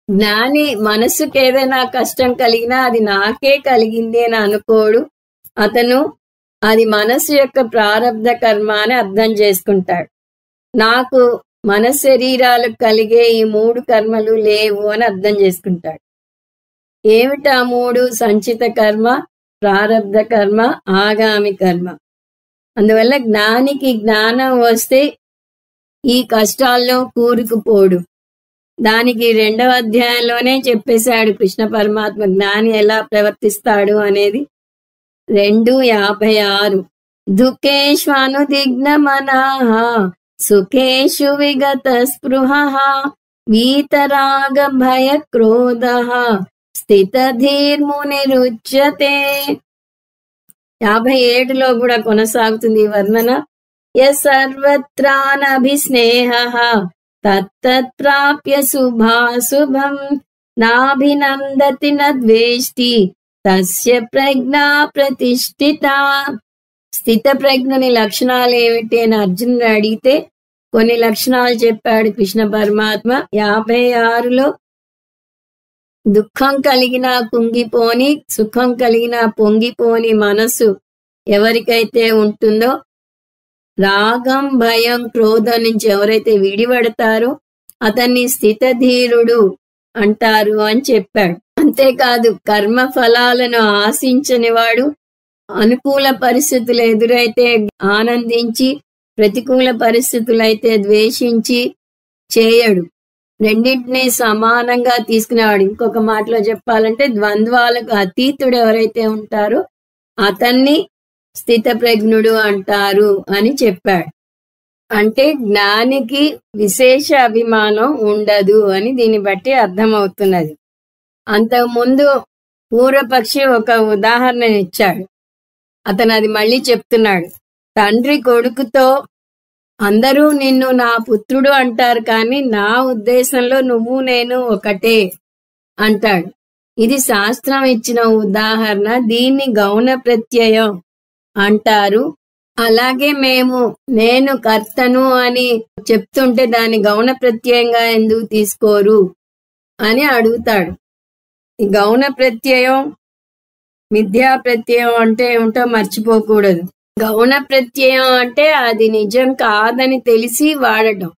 జ్ఞాని మనసుకి ఏదైనా కష్టం కలిగినా అది నాకే కలిగింది అని అనుకోడు. అతను అది మనసు యొక్క ప్రారబ్ధ కర్మ అని అర్థం చేసుకుంటాడు. నాకు మన శరీరాలకు కలిగే ఈ 3 కర్మలు లేవు అని అర్థం చేసుకుంటాడు. ఏమిటా 3? సంచిత కర్మ, ప్రారబ్ధ కర్మ, ఆగామి కర్మ. అందువల్ల జ్ఞానికి జ్ఞానం వస్తే ఈ కష్టాల్లో కూరుకుపోడు. దానికి 2వ అధ్యాయంలోనే చెప్పేశాడు కృష్ణ పరమాత్మ జ్ఞాని ఎలా ప్రవర్తిస్తాడు అనేది. 2:56 దుఃఖేష్వనుదిగ్న మనః సుఖేషు విగత స్పృహః వీతరాగ భయ క్రోధః స్థితధీర్మునిరుచ్యతే. 57లో కూడా కొనసాగుతుంది ఈ వర్ణన. సర్వత్రానభిస్నేహః తత్తత్ప్రాప్య శుభాశుభం నాభినందతి నద్వేష్టి తస్య ప్రజ్ఞా ప్రతిష్ఠిత. స్థిత ప్రజ్ఞని లక్షణాలు ఏమిటి అని అర్జునుడు అడిగితే కొన్ని లక్షణాలు చెప్పాడు కృష్ణ పరమాత్మ. 56లో దుఃఖం కలిగినా కుంగిపోని, సుఖం కలిగినా పొంగిపోని మనసు ఎవరికైతే ఉంటుందో, రాగం భయం క్రోధం నుంచి ఎవరైతే విడిపడతారో అతన్ని స్థితధీరుడు అంటారు అని చెప్పాడు. అంతేకాదు కర్మ ఫలాలను ఆశించని వాడు అనుకూల పరిస్థితులు ఎదురైతే ఆనందించి, ప్రతికూల పరిస్థితులైతే ద్వేషించి చేయడు. రెండింటినీ సమానంగా తీసుకునేవాడు. ఇంకొక మాటలో చెప్పాలంటే ద్వంద్వాలకు అతీతుడు ఎవరైతే ఉంటారో అతన్ని స్థితప్రజ్ఞుడు అంటారు అని చెప్పాడు. అంటే జ్ఞానికి విశేష అభిమానం ఉండదు అని దీన్ని బట్టి అర్థమవుతున్నది. అంతకుముందు పూర్వపక్షి ఒక ఉదాహరణ ఇచ్చాడు. అతను అది మళ్ళీ చెప్తున్నాడు. తండ్రి కొడుకుతో అందరూ నిన్ను నా పుత్రుడు అంటారు, కానీ నా ఉద్దేశంలో నువ్వు నేను ఒకటే అంటాడు. ఇది శాస్త్రం ఇచ్చిన ఉదాహరణ. దీన్ని గౌణ ప్రత్యయం అంటారు. అలాగే నేను కర్తను అని చెప్తుంటే దాన్ని గౌణ ప్రత్యయంగా ఎందుకు తీసుకోరు అని అడుగుతాడు. ఈ గౌణ ప్రత్యయం మిథ్యా ప్రత్యయం అంటే ఏమిటో మర్చిపోకూడదు. గౌణ ప్రత్యయం అంటే అది నిజం కాదని తెలిసి వాడటం.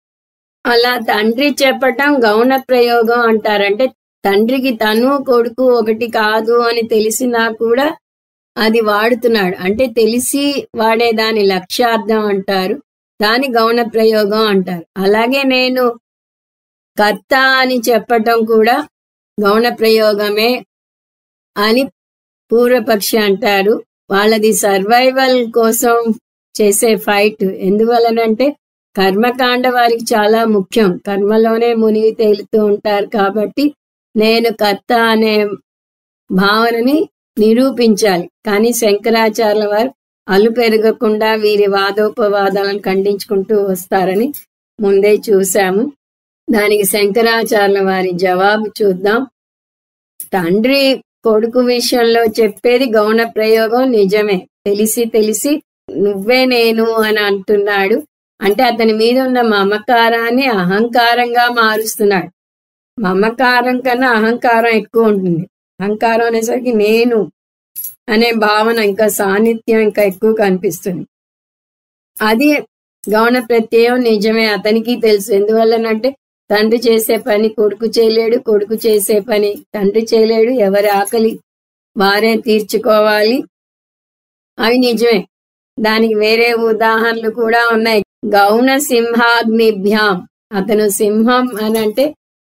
అలా తండ్రి చెప్పటం గౌణ ప్రయోగం అంటారంటే తండ్రికి తను కొడుకు ఒకటి కాదు అని తెలిసినా కూడా అది వాడుతున్నాడు. అంటే తెలిసి వాడేదాని లక్ష్యార్థం అంటారు, దాని గౌణ ప్రయోగం అంటారు. అలాగే నేను కర్త అని చెప్పటం కూడా గౌణ ప్రయోగమే అని పూర్వపక్షి అంటారు. వాళ్ళది సర్వైవల్ కోసం చేసే ఫైట్. ఎందువలనంటే కర్మకాండ వారికి చాలా ముఖ్యం. కర్మలోనే మునిగి తేలుతూ ఉంటారు కాబట్టి నేను కర్త అనే భావనని నిరూపించాలి. కానీ శంకరాచార్యుల వారు అలు పెరగకుండా వీరి వాదోపవాదాలను ఖండించుకుంటూ వస్తారని ముందే చూశాము. దానికి శంకరాచార్యుల వారి జవాబు చూద్దాం. తండ్రి కొడుకు విషయంలో చెప్పేది గౌణ ప్రయోగం నిజమే. తెలిసి నువ్వే నేను అని అంటున్నాడు. అంటే అతని మీద ఉన్న మమకారాన్ని అహంకారంగా మారుస్తున్నాడు. మమకారం కన్నా అహంకారం ఎక్కువ ఉంటుంది. అహంకారం అనేసరికి నేను అనే భావన ఇంకా సాన్నిధ్యం ఇంకా ఎక్కువ కనిపిస్తుంది. అది గౌణ ప్రత్యయం నిజమే, అతనికి తెలుసు. ఎందువల్లనంటే తండ్రి చేసే పని కొడుకు చేయలేడు, కొడుకు చేసే పని తండ్రి చేయలేడు. ఎవరి ఆకలి వారే తీర్చుకోవాలి. అవి నిజమే. దానికి వేరే ఉదాహరణలు కూడా ఉన్నాయి. గౌణ సింహాగ్నిభ్యాం. అతను సింహం అని అంటే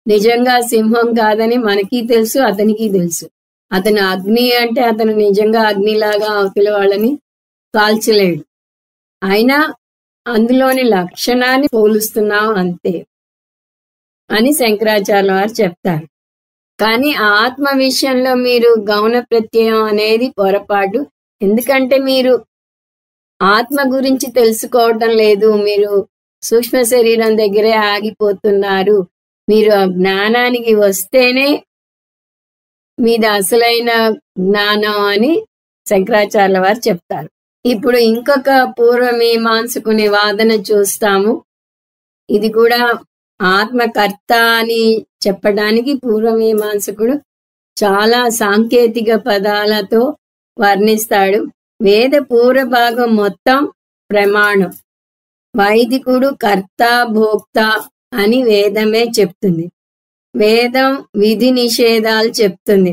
నిజంగా సింహం కాదని మనకి తెలుసు, అతనికి తెలుసు. అతను అగ్ని అంటే అతను నిజంగా అగ్నిలాగా అవతల వాళ్ళని కాల్చలేడు. అయినా అందులోని లక్షణాన్ని పోలుస్తున్నాం అంతే అని శంకరాచార్యుల వారు చెప్తారు. కానీ ఆత్మ విషయంలో మీరు గౌణ ప్రత్యయం అనేది పొరపాటు. ఎందుకంటే మీరు ఆత్మ గురించి తెలుసుకోవటం లేదు. మీరు సూక్ష్మ శరీరం దగ్గరే ఆగిపోతున్నారు. మీరు ఆ జ్ఞానానికి వస్తేనే మీది అసలైన జ్ఞానం అని శంకరాచార్యుల వారు చెప్తారు. ఇప్పుడు ఇంకొక పూర్వమీమాంసకుని వాదన చూస్తాము. ఇది కూడా ఆత్మకర్త అని చెప్పడానికి పూర్వమీమాంసకుడు చాలా సాంకేతిక పదాలతో వర్ణిస్తాడు. వేద పూర్వ భాగం మొత్తం ప్రమాణం. వైదికుడు కర్త భోక్త అని వేదమే చెప్తుంది. వేదం విధి నిషేధాలు చెప్తుంది.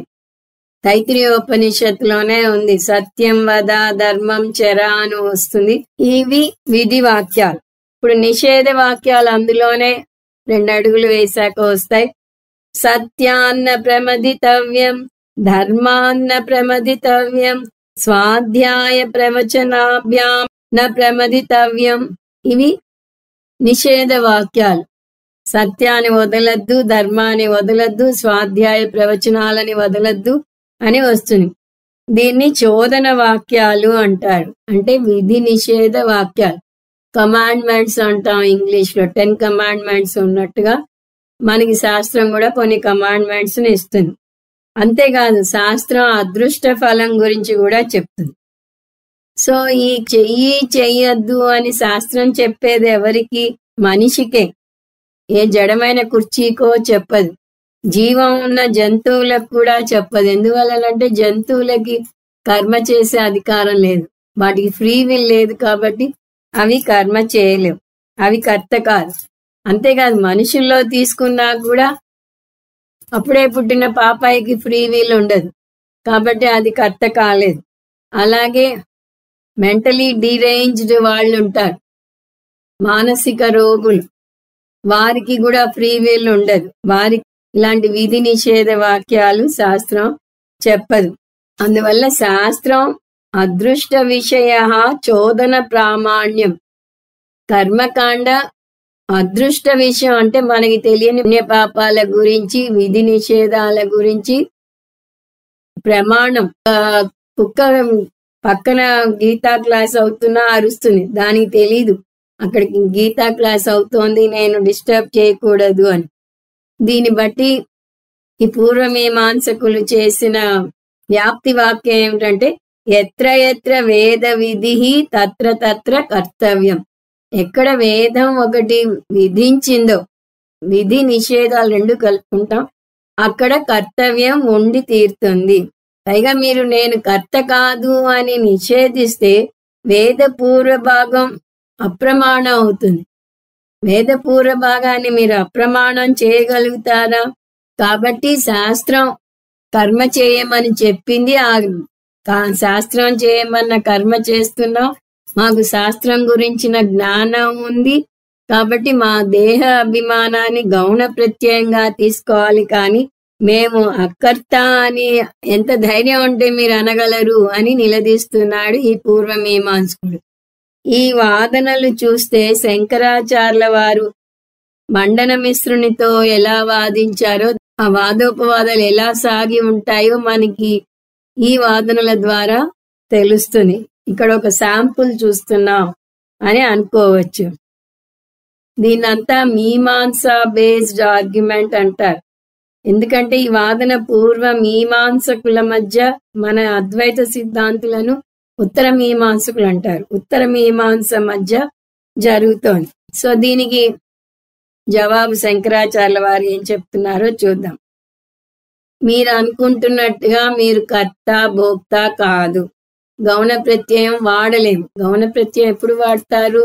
తైత్రీయోపనిషత్తులోనే ఉంది. సత్యం వద, ధర్మం చెర అని వస్తుంది. ఇవి విధి వాక్యాలు. ఇప్పుడు నిషేధ వాక్యాలు అందులోనే 2 అడుగులు వేశాక వస్తాయి. సత్యాన్న ప్రమదితవ్యం, ధర్మాన్న ప్రమదితవ్యం, స్వాధ్యాయ ప్రవచనాభ్యాం న ప్రమదితవ్యం. ఇవి నిషేధ వాక్యాలు. సత్యాన్ని వదలద్దు, ధర్మాన్ని వదలద్దు, స్వాధ్యాయ ప్రవచనాలని వదలద్దు అని వస్తుంది. దీన్ని చోదన వాక్యాలు అంటారు. అంటే విధి నిషేధ వాక్యాలు. కమాండ్మెంట్స్ అంటాం ఇంగ్లీష్ లో. 10 కమాండ్మెంట్స్ ఉన్నట్టుగా మనకి శాస్త్రం కూడా కొన్ని కమాండ్మెంట్స్ ని ఇస్తుంది. అంతేకాదు శాస్త్రం అదృష్ట ఫలం గురించి కూడా చెప్తుంది. సో ఈ చెయ్యొద్దు అని శాస్త్రం చెప్పేది ఎవరికి? మనిషికే. ఏ జడమైన కుర్చీకో చెప్పదు. జీవం ఉన్న జంతువులకు కూడా చెప్పదు. ఎందువల్లంటే జంతువులకి కర్మ చేసే అధికారం లేదు. వాటికి ఫ్రీ విల్ లేదు కాబట్టి అవి కర్మ చేయలేవు. అవి కర్త కాదు. అంతేకాదు మనుషుల్లో తీసుకున్నా కూడా అప్పుడే పుట్టిన పాపాయికి ఫ్రీ వీల్ ఉండదు, కాబట్టి అది కర్త కాలేదు. అలాగే మెంటలీ డిరేంజ్డ్ వాళ్ళు ఉంటారు, మానసిక రోగులు, వారికి కూడా ఫ్రీ వీల్ ఉండదు. వారికి ఇలాంటి విధి నిషేధ వాక్యాలు శాస్త్రం చెప్పదు. అందువల్ల శాస్త్రం అదృష్ట విషయ చోదన ప్రామాణ్యం. కర్మకాండ అదృష్ట విషయం అంటే మనకి తెలియని పుణ్యపాపాల గురించి, విధి నిషేధాల గురించి ప్రమాణం. కుక్క పక్కన గీతా క్లాస్ అవుతున్నా అరుస్తుంది, దానికి తెలీదు అక్కడికి గీతా క్లాస్ అవుతోంది, నేను డిస్టర్బ్ చేయకూడదు అని. దీన్ని బట్టి ఈ పూర్వమీమాంసకులు చేసిన వ్యాప్తి వాక్యం ఏమిటంటే ఎత్ర ఎత్ర వేద విధి తత్ర తత్ర కర్తవ్యం. ఎక్కడ వేదం ఒకటి విధించిందో, విధి నిషేధాలు రెండు కలుపుకుంటాం, అక్కడ కర్తవ్యం ఉండి తీరుతుంది. పైగా మీరు నేను కర్త కాదు అని నిషేధిస్తే వేద పూర్వ భాగం అప్రమాణం అవుతుంది. వేద పూర్వ భాగాన్ని మీరు అప్రమాణం చేయగలుగుతారా? కాబట్టి శాస్త్రం కర్మ చేయమని చెప్పింది, ఆ శాస్త్రం చేయమన్న కర్మ చేస్తున్నాం. మాకు శాస్త్రం గురించిన జ్ఞానం ఉంది కాబట్టి మా దేహ అభిమానాన్ని గౌణ ప్రత్యయంగా తీసుకోవాలి, కానీ మేము అకర్త అని ఎంత ధైర్యం ఉంటే మీరు అనగలరు అని నిలదీస్తున్నాడు ఈ పూర్వమీమాంసకుడు. ఈ వాదనలు చూస్తే శంకరాచార్యుల వారు మండన మిశ్రునితో ఎలా వాదించారో, ఆ వాదోపవాదాలు ఎలా సాగి ఉంటాయో మనకి ఈ వాదనల ద్వారా తెలుస్తుంది. ఇక్కడ ఒక శాంపుల్ చూస్తున్నాం అని అనుకోవచ్చు. దీన్నంతా మీమాంసా బేస్డ్ ఆర్గ్యుమెంట్ అంటారు. ఎందుకంటే ఈ వాదన పూర్వ మీమాంసకుల మధ్య, మన అద్వైత సిద్ధాంతులను ఉత్తర మీమాంసకులు అంటారు, ఉత్తర మీమాంస మధ్య జరుగుతోంది. సో దీనికి జవాబు శంకరాచార్యుల వారు ఏం చెప్తున్నారో చూద్దాం. మీరు అనుకుంటున్నట్టుగా మీరు కర్త భోక్త కాదు. గౌణ ప్రత్యయం వాడలేము. గౌణ ప్రత్యయం ఎప్పుడు వాడతారు?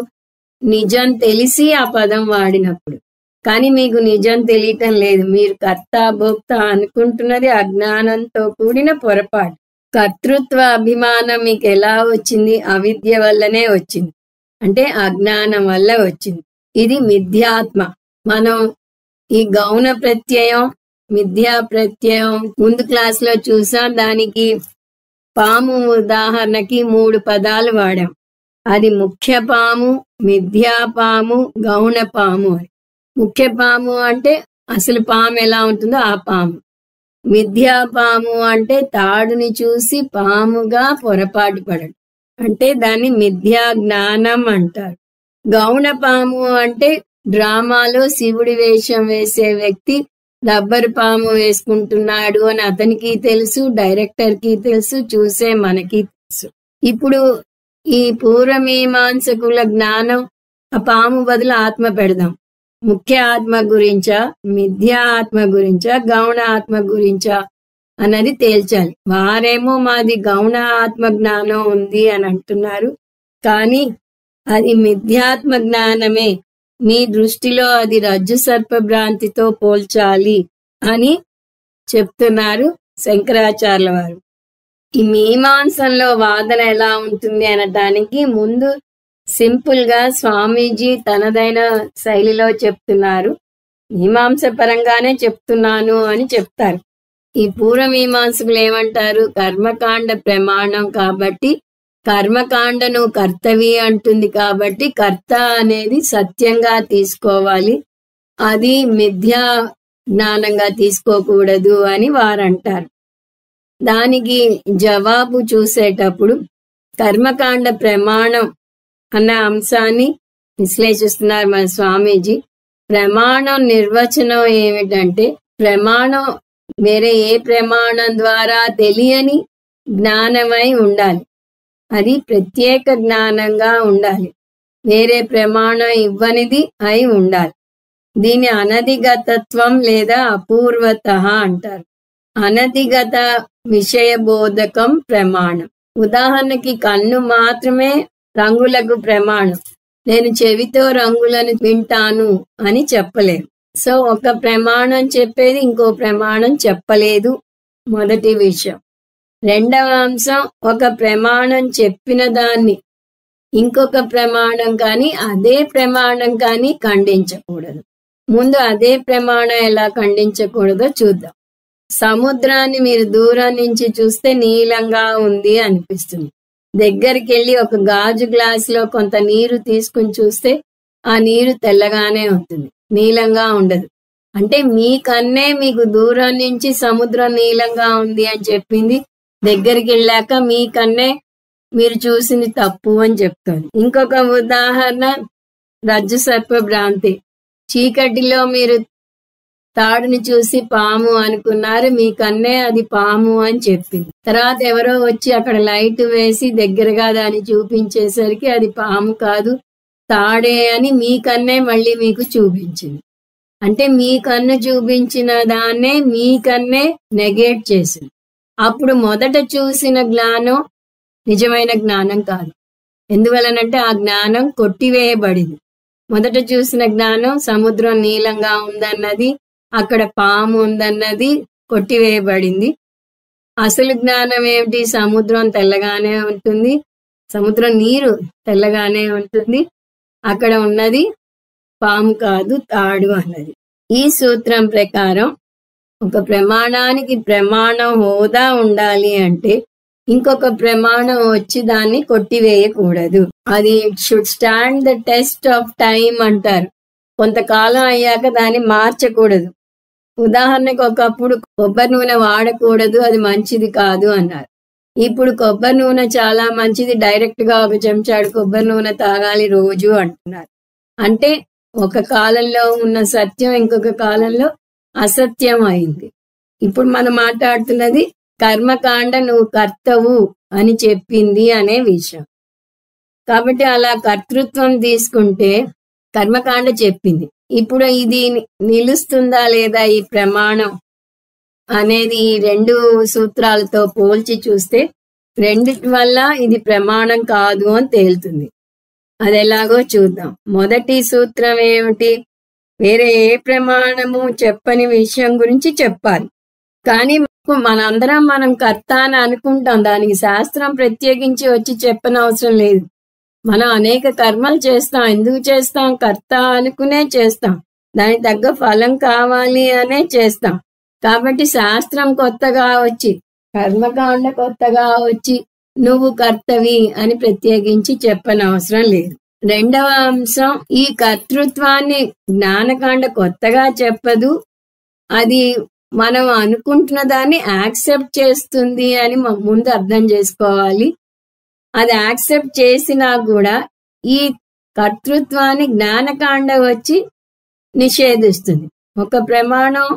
నిజం తెలిసి ఆ పదం వాడినప్పుడు. కానీ మీకు నిజం తెలియటం లేదు, మీరు కర్త భోక్త అనుకుంటున్నది అజ్ఞానంతో కూడిన పొరపాటు. కర్తృత్వ అభిమానం మీకు ఎలా వచ్చింది? అవిద్య వల్లనే వచ్చింది, అంటే అజ్ఞానం వల్ల వచ్చింది. ఇది మిథ్యాత్మ. మనం ఈ గౌణ ప్రత్యయం, మిథ్యా ప్రత్యయం ముందు క్లాస్లో చూసాం. దానికి పాము ఉదాహరణకి 3 పదాలు వాడాం. అది ముఖ్య పాము, మిథ్యా పాము, గౌణ పాము అని. ముఖ్య పాము అంటే అసలు పాము ఎలా ఉంటుందో ఆ పాము. మిథ్యా పాము అంటే తాడుని చూసి పాముగా పొరపాటు పడడం, అంటే దాన్ని మిథ్యా జ్ఞానం అంటారు. గౌణ పాము అంటే డ్రామాలో శివుడి వేషం వేసే వ్యక్తి రబ్బర్ పాము వేసుకుంటున్నాడు అని అతనికి తెలుసు, డైరెక్టర్ కి తెలుసు, చూసే మనకి తెలుసు. ఇప్పుడు ఈ పూర్వమీమాంసకుల జ్ఞానం, ఆ పాము బదులు ఆత్మ పెడదాం. ముఖ్య ఆత్మ గురించా, మిథ్యా ఆత్మ గురించా, గౌణ ఆత్మ గురించా అన్నది తేల్చాలి. వారేమో మాది గౌణ ఆత్మ జ్ఞానం ఉంది అని అంటున్నారు, కానీ అది మిథ్యాత్మ జ్ఞానమే. మీ దృష్టిలో అది రజ్జు సర్ప భ్రాంతితో పోల్చాలి అని చెప్తున్నారు శంకరాచార్యుల వారు. ఈ మీమాంసంలో వాదన ఎలా ఉంటుంది అనడానికి ముందు సింపుల్ గా స్వామీజీ తనదైన శైలిలో చెప్తున్నారు. మీమాంస పరంగానే చెప్తున్నాను అని చెప్తారు. ఈ పూర్వమీమాంసకులు ఏమంటారు? కర్మకాండ ప్రమాణం కాబట్టి, కర్మకాండను కర్తవి అంటుంది కాబట్టి కర్త అనేది సత్యంగా తీసుకోవాలి, అది మిథ్యా జ్ఞానంగా తీసుకోకూడదు అని వారంటారు. దానికి జవాబు చూసేటప్పుడు కర్మకాండ ప్రమాణం అన్న అంశాన్ని విశ్లేషిస్తున్నారు మన స్వామీజీ. ప్రమాణం నిర్వచనం ఏమిటంటే, ప్రమాణం వేరే ఏ ప్రమాణం ద్వారా తెలియని జ్ఞానమై ఉండాలి, అది ప్రత్యేక జ్ఞానంగా ఉండాలి, వేరే ప్రమాణం ఇవ్వనిది అయి ఉండాలి. దీని అనధిగతత్వం లేదా అపూర్వత అంటారు. అనధిగత విషయబోధకం ప్రమాణం. ఉదాహరణకి కన్ను మాత్రమే రంగులకు ప్రమాణం. నేను చెవితో రంగులను వింటాను అని చెప్పలేము. సో ఒక ప్రమాణం చెప్పేది ఇంకో ప్రమాణం చెప్పలేదు, మొదటి విషయం. రెండవ అంశం, ఒక ప్రమాణం చెప్పిన దాన్ని ఇంకొక ప్రమాణం కానీ అదే ప్రమాణం కానీ ఖండించకూడదు. ముందు అదే ప్రమాణం ఎలా ఖండించకూడదో చూద్దాం. సముద్రాన్ని మీరు దూరం నుంచి చూస్తే నీలంగా ఉంది అనిపిస్తుంది. దగ్గరికి వెళ్ళి ఒక గాజు గ్లాసులో కొంత నీరు తీసుకుని చూస్తే ఆ నీరు తెల్లగానే ఉంటుంది, నీలంగా ఉండదు. అంటే మీకన్నే మీకు దూరం నుంచి సముద్రం నీలంగా ఉంది అని చెప్పింది, దగ్గరికి వెళ్ళాక మీకన్నే మీరు చూసింది తప్పు అని చెప్తుంది. ఇంకొక ఉదాహరణ రజ్జు సర్ప భ్రాంతి. చీకటిలో మీరు తాడుని చూసి పాము అనుకున్నారు, మీకన్నే అది పాము అని చెప్పింది. తర్వాత ఎవరో వచ్చి అక్కడ లైట్ వేసి దగ్గరగా దాన్ని చూపించేసరికి అది పాము కాదు తాడే అని మీకన్నే మళ్ళీ మీకు చూపించింది. అంటే మీ కన్ను చూపించిన దాన్నే మీకన్నే నెగేట్ చేసింది. అప్పుడు మొదట చూసిన జ్ఞానం నిజమైన జ్ఞానం కాదు. ఎందువలనంటే ఆ జ్ఞానం కొట్టివేయబడింది. మొదట చూసిన జ్ఞానం సముద్రం నీలంగా ఉందన్నది, అక్కడ పాము ఉందన్నది కొట్టివేయబడింది. అసలు జ్ఞానం ఏమిటి? సముద్రం తెల్లగానే ఉంటుంది, సముద్రం నీరు తెల్లగానే ఉంటుంది, అక్కడ ఉన్నది పాము కాదు తాడు అన్నది. ఈ సూత్రం ప్రకారం ఒక ప్రమాణానికి ప్రమాణం హోదా ఉండాలి అంటే ఇంకొక ప్రమాణం వచ్చి దాన్ని కొట్టివేయకూడదు. అది should stand the test of time అంటారు. కొంతకాలం అయ్యాక దాన్ని మార్చకూడదు. ఉదాహరణకు ఒకప్పుడు కొబ్బరి నూనె వాడకూడదు, అది మంచిది కాదు అన్నారు. ఇప్పుడు కొబ్బరి నూనె చాలా మంచిది, డైరెక్ట్ గా ఒక చెంచాడు కొబ్బరి నూనె తాగాలి రోజు అంటున్నారు. అంటే ఒక కాలంలో ఉన్న సత్యం ఇంకొక కాలంలో అసత్యం అయింది. ఇప్పుడు మనం మాట్లాడుతున్నది కర్మకాండ నువ్వు కర్తవు అని చెప్పింది అనే విషయం. కాబట్టి అలా కర్తృత్వం తీసుకుంటే కర్మకాండ చెప్పింది. ఇప్పుడు ఇది నిలుస్తుందా లేదా ఈ ప్రమాణం అనేది ఈ రెండు సూత్రాలతో పోల్చి చూస్తే రెండిటి వల్ల ఇది ప్రమాణం కాదు అని తేలుతుంది. అది ఎలాగో చూద్దాం. మొదటి సూత్రం ఏమిటి? వేరే ఏ ప్రమాణము చెప్పని విషయం గురించి చెప్పాలి. కానీ మనందరం మనం కర్త అని అనుకుంటాం, దానికి శాస్త్రం ప్రత్యేకించి వచ్చి చెప్పనవసరం లేదు. మనం అనేక కర్మలు చేస్తాం. ఎందుకు చేస్తాం? కర్త అనుకునే చేస్తాం, దానికి తగ్గ ఫలం కావాలి అనే చేస్తాం. కాబట్టి శాస్త్రం కొత్తగా వచ్చి, కర్మకాండ కొత్తగా వచ్చి నువ్వు కర్తవి అని ప్రత్యేకించి చెప్పనవసరం లేదు. రెండవ అంశం, ఈ కర్తృత్వాన్ని జ్ఞానకాండ కొత్తగా చెప్పదు, అది మనం అనుకుంటున్న దాన్ని యాక్సెప్ట్ చేస్తుంది అని ముందు అర్థం చేసుకోవాలి. అది యాక్సెప్ట్ చేసినా కూడా ఈ కర్తృత్వాన్ని జ్ఞానకాండ వచ్చి నిషేధిస్తుంది. ఒక ప్రమాణం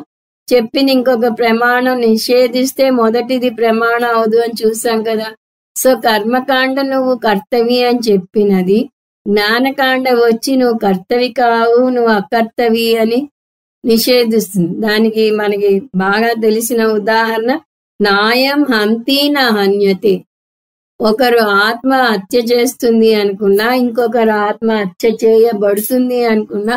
చెప్పిన ఇంకొక ప్రమాణం నిషేధిస్తే మొదటిది ప్రమాణం అవదు అని చూసాం కదా. సో కర్మకాండ నువ్వు కర్తవి అని చెప్పినది, జ్ఞానకాండ వచ్చి నువ్వు కర్తవి కావు, నువ్వు అకర్తవి అని నిషేధిస్తుంది. దానికి మనకి బాగా తెలిసిన ఉదాహరణ నాయం హంతి నా హన్యతే. ఒకరు ఆత్మ హత్య చేస్తుంది అనుకున్నా, ఇంకొకరు ఆత్మ హత్య చేయబడుతుంది అనుకున్నా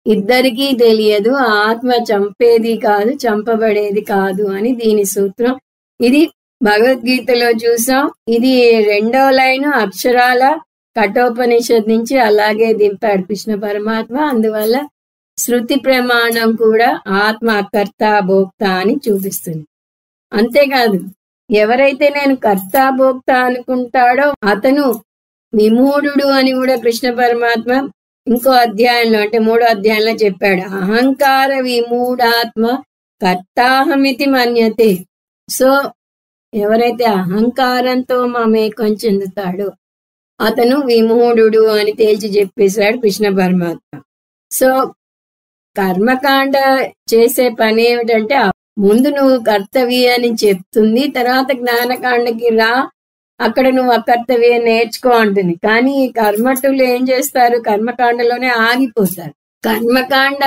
ఇద్దరికీ తెలియదు ఆత్మ చంపేది కాదు, చంపబడేది కాదు అని దీని సూత్రం. ఇది భగవద్గీతలో చూసాం. ఇది రెండో లైను అక్షరాల కఠోపనిషత్ నుంచి అలాగే దింపాడు కృష్ణ పరమాత్మ. అందువల్ల శృతి ప్రమాణం కూడా ఆత్మ కర్త భోక్త అని చూపిస్తుంది. అంతేకాదు, ఎవరైతే నేను కర్త భోక్త అనుకుంటాడో అతను విమూఢుడు అని కూడా కృష్ణ పరమాత్మ ఇంకో అధ్యాయంలో, అంటే 3వ అధ్యాయంలో చెప్పాడు. అహంకార విమూఢాత్మ కర్తాహమితి మన్యతే. సో ఎవరైతే అహంకారంతో మమేకం చెందుతాడో అతను విమూఢుడు అని తేల్చి చెప్పేశాడు కృష్ణ పరమాత్మ. సో కర్మకాండ చేసే పని ఏమిటంటే ముందు నువ్వు కర్తవి అని చెప్తుంది, తర్వాత జ్ఞానకాండకి రా, అక్కడ నువ్వు అకర్తవి అని నేర్చుకో అంటుంది. కానీ ఈ కర్మటులు ఏం చేస్తారు? కర్మకాండలోనే ఆగిపోతారు. కర్మకాండ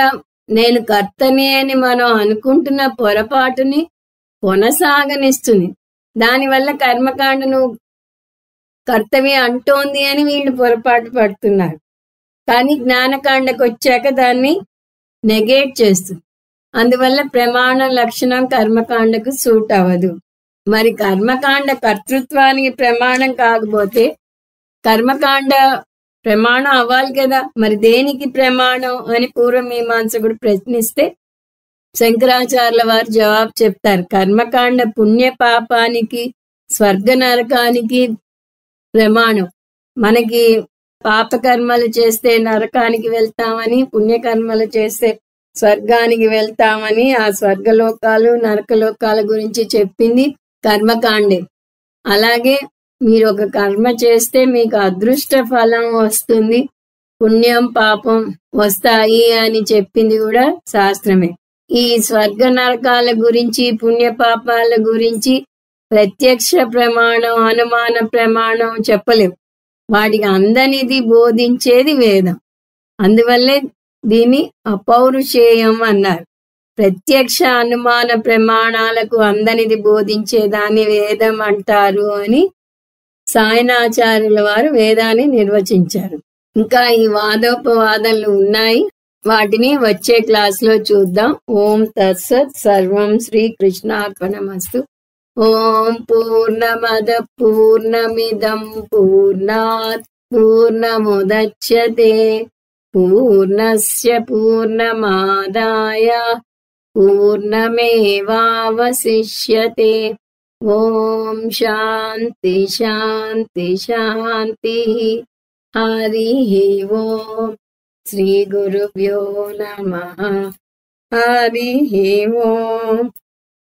నేను కర్తని అని మనం అనుకుంటున్న పొరపాటుని కొనసాగనిస్తుంది. దానివల్ల కర్మకాండ నువ్వు కర్తవ్య అంటోంది అని వీళ్ళు పొరపాటు పడుతున్నారు. కానీ జ్ఞానకాండకు వచ్చాక దాన్ని నెగేట్ చేస్తుంది. అందువల్ల ప్రమాణ లక్షణం కర్మకాండకు సూట్ అవ్వదు. మరి కర్మకాండ కర్తృత్వానికి ప్రమాణం కాకపోతే కర్మకాండ ప్రమాణం అవ్వాలి కదా, మరి దేనికి ప్రమాణం అని పూర్వమీమాంసకుడు ప్రశ్నిస్తే శంకరాచార్యుల వారు జవాబు చెప్తారు. కర్మకాండ పుణ్య పాపానికి స్వర్గ నరకానికి ప్రమాణం. మనకి పాపకర్మలు చేస్తే నరకానికి వెళ్తామని, పుణ్యకర్మలు చేస్తే స్వర్గానికి వెళ్తామని ఆ స్వర్గలోకాలు నరకలోకాల గురించి చెప్పింది కర్మకాండే. అలాగే మీరు ఒక కర్మ చేస్తే మీకు అదృష్ట ఫలం వస్తుంది, పుణ్యం పాపం వస్తాయి అని చెప్పింది కూడా శాస్త్రమే. ఈ స్వర్గ నరకాల గురించి పుణ్య పాపాల గురించి ప్రత్యక్ష ప్రమాణం అనుమాన ప్రమాణం చెప్పలేవు. వాటికి అందనిది బోధించేది వేదం. అందువల్లే దీన్ని అపౌరుషేయం అన్నారు. ప్రత్యక్ష అనుమాన ప్రమాణాలకు అందనిది బోధించేదాన్ని వేదం అంటారు అని సాయనాచార్యుల వారు వేదాన్ని నిర్వచించారు. ఇంకా ఈ వాదోపవాదనలు ఉన్నాయి, వాటిని వచ్చే క్లాసులో చూద్దాం. ఓం తత్సత్. సర్వం శ్రీకృష్ణార్పణమస్తు. ఓం పూర్ణమద పూర్ణమిదం పూర్ణాత్ పూర్ణముదచ్యతే పూర్ణస్య పూర్ణమాదాయ పూర్ణమేవావశిష్యతే. ఓం శాంతి శాంతి శాంతి. హరి ఓం. శ్రీ గురుభ్యో నమః. హరి ఓం.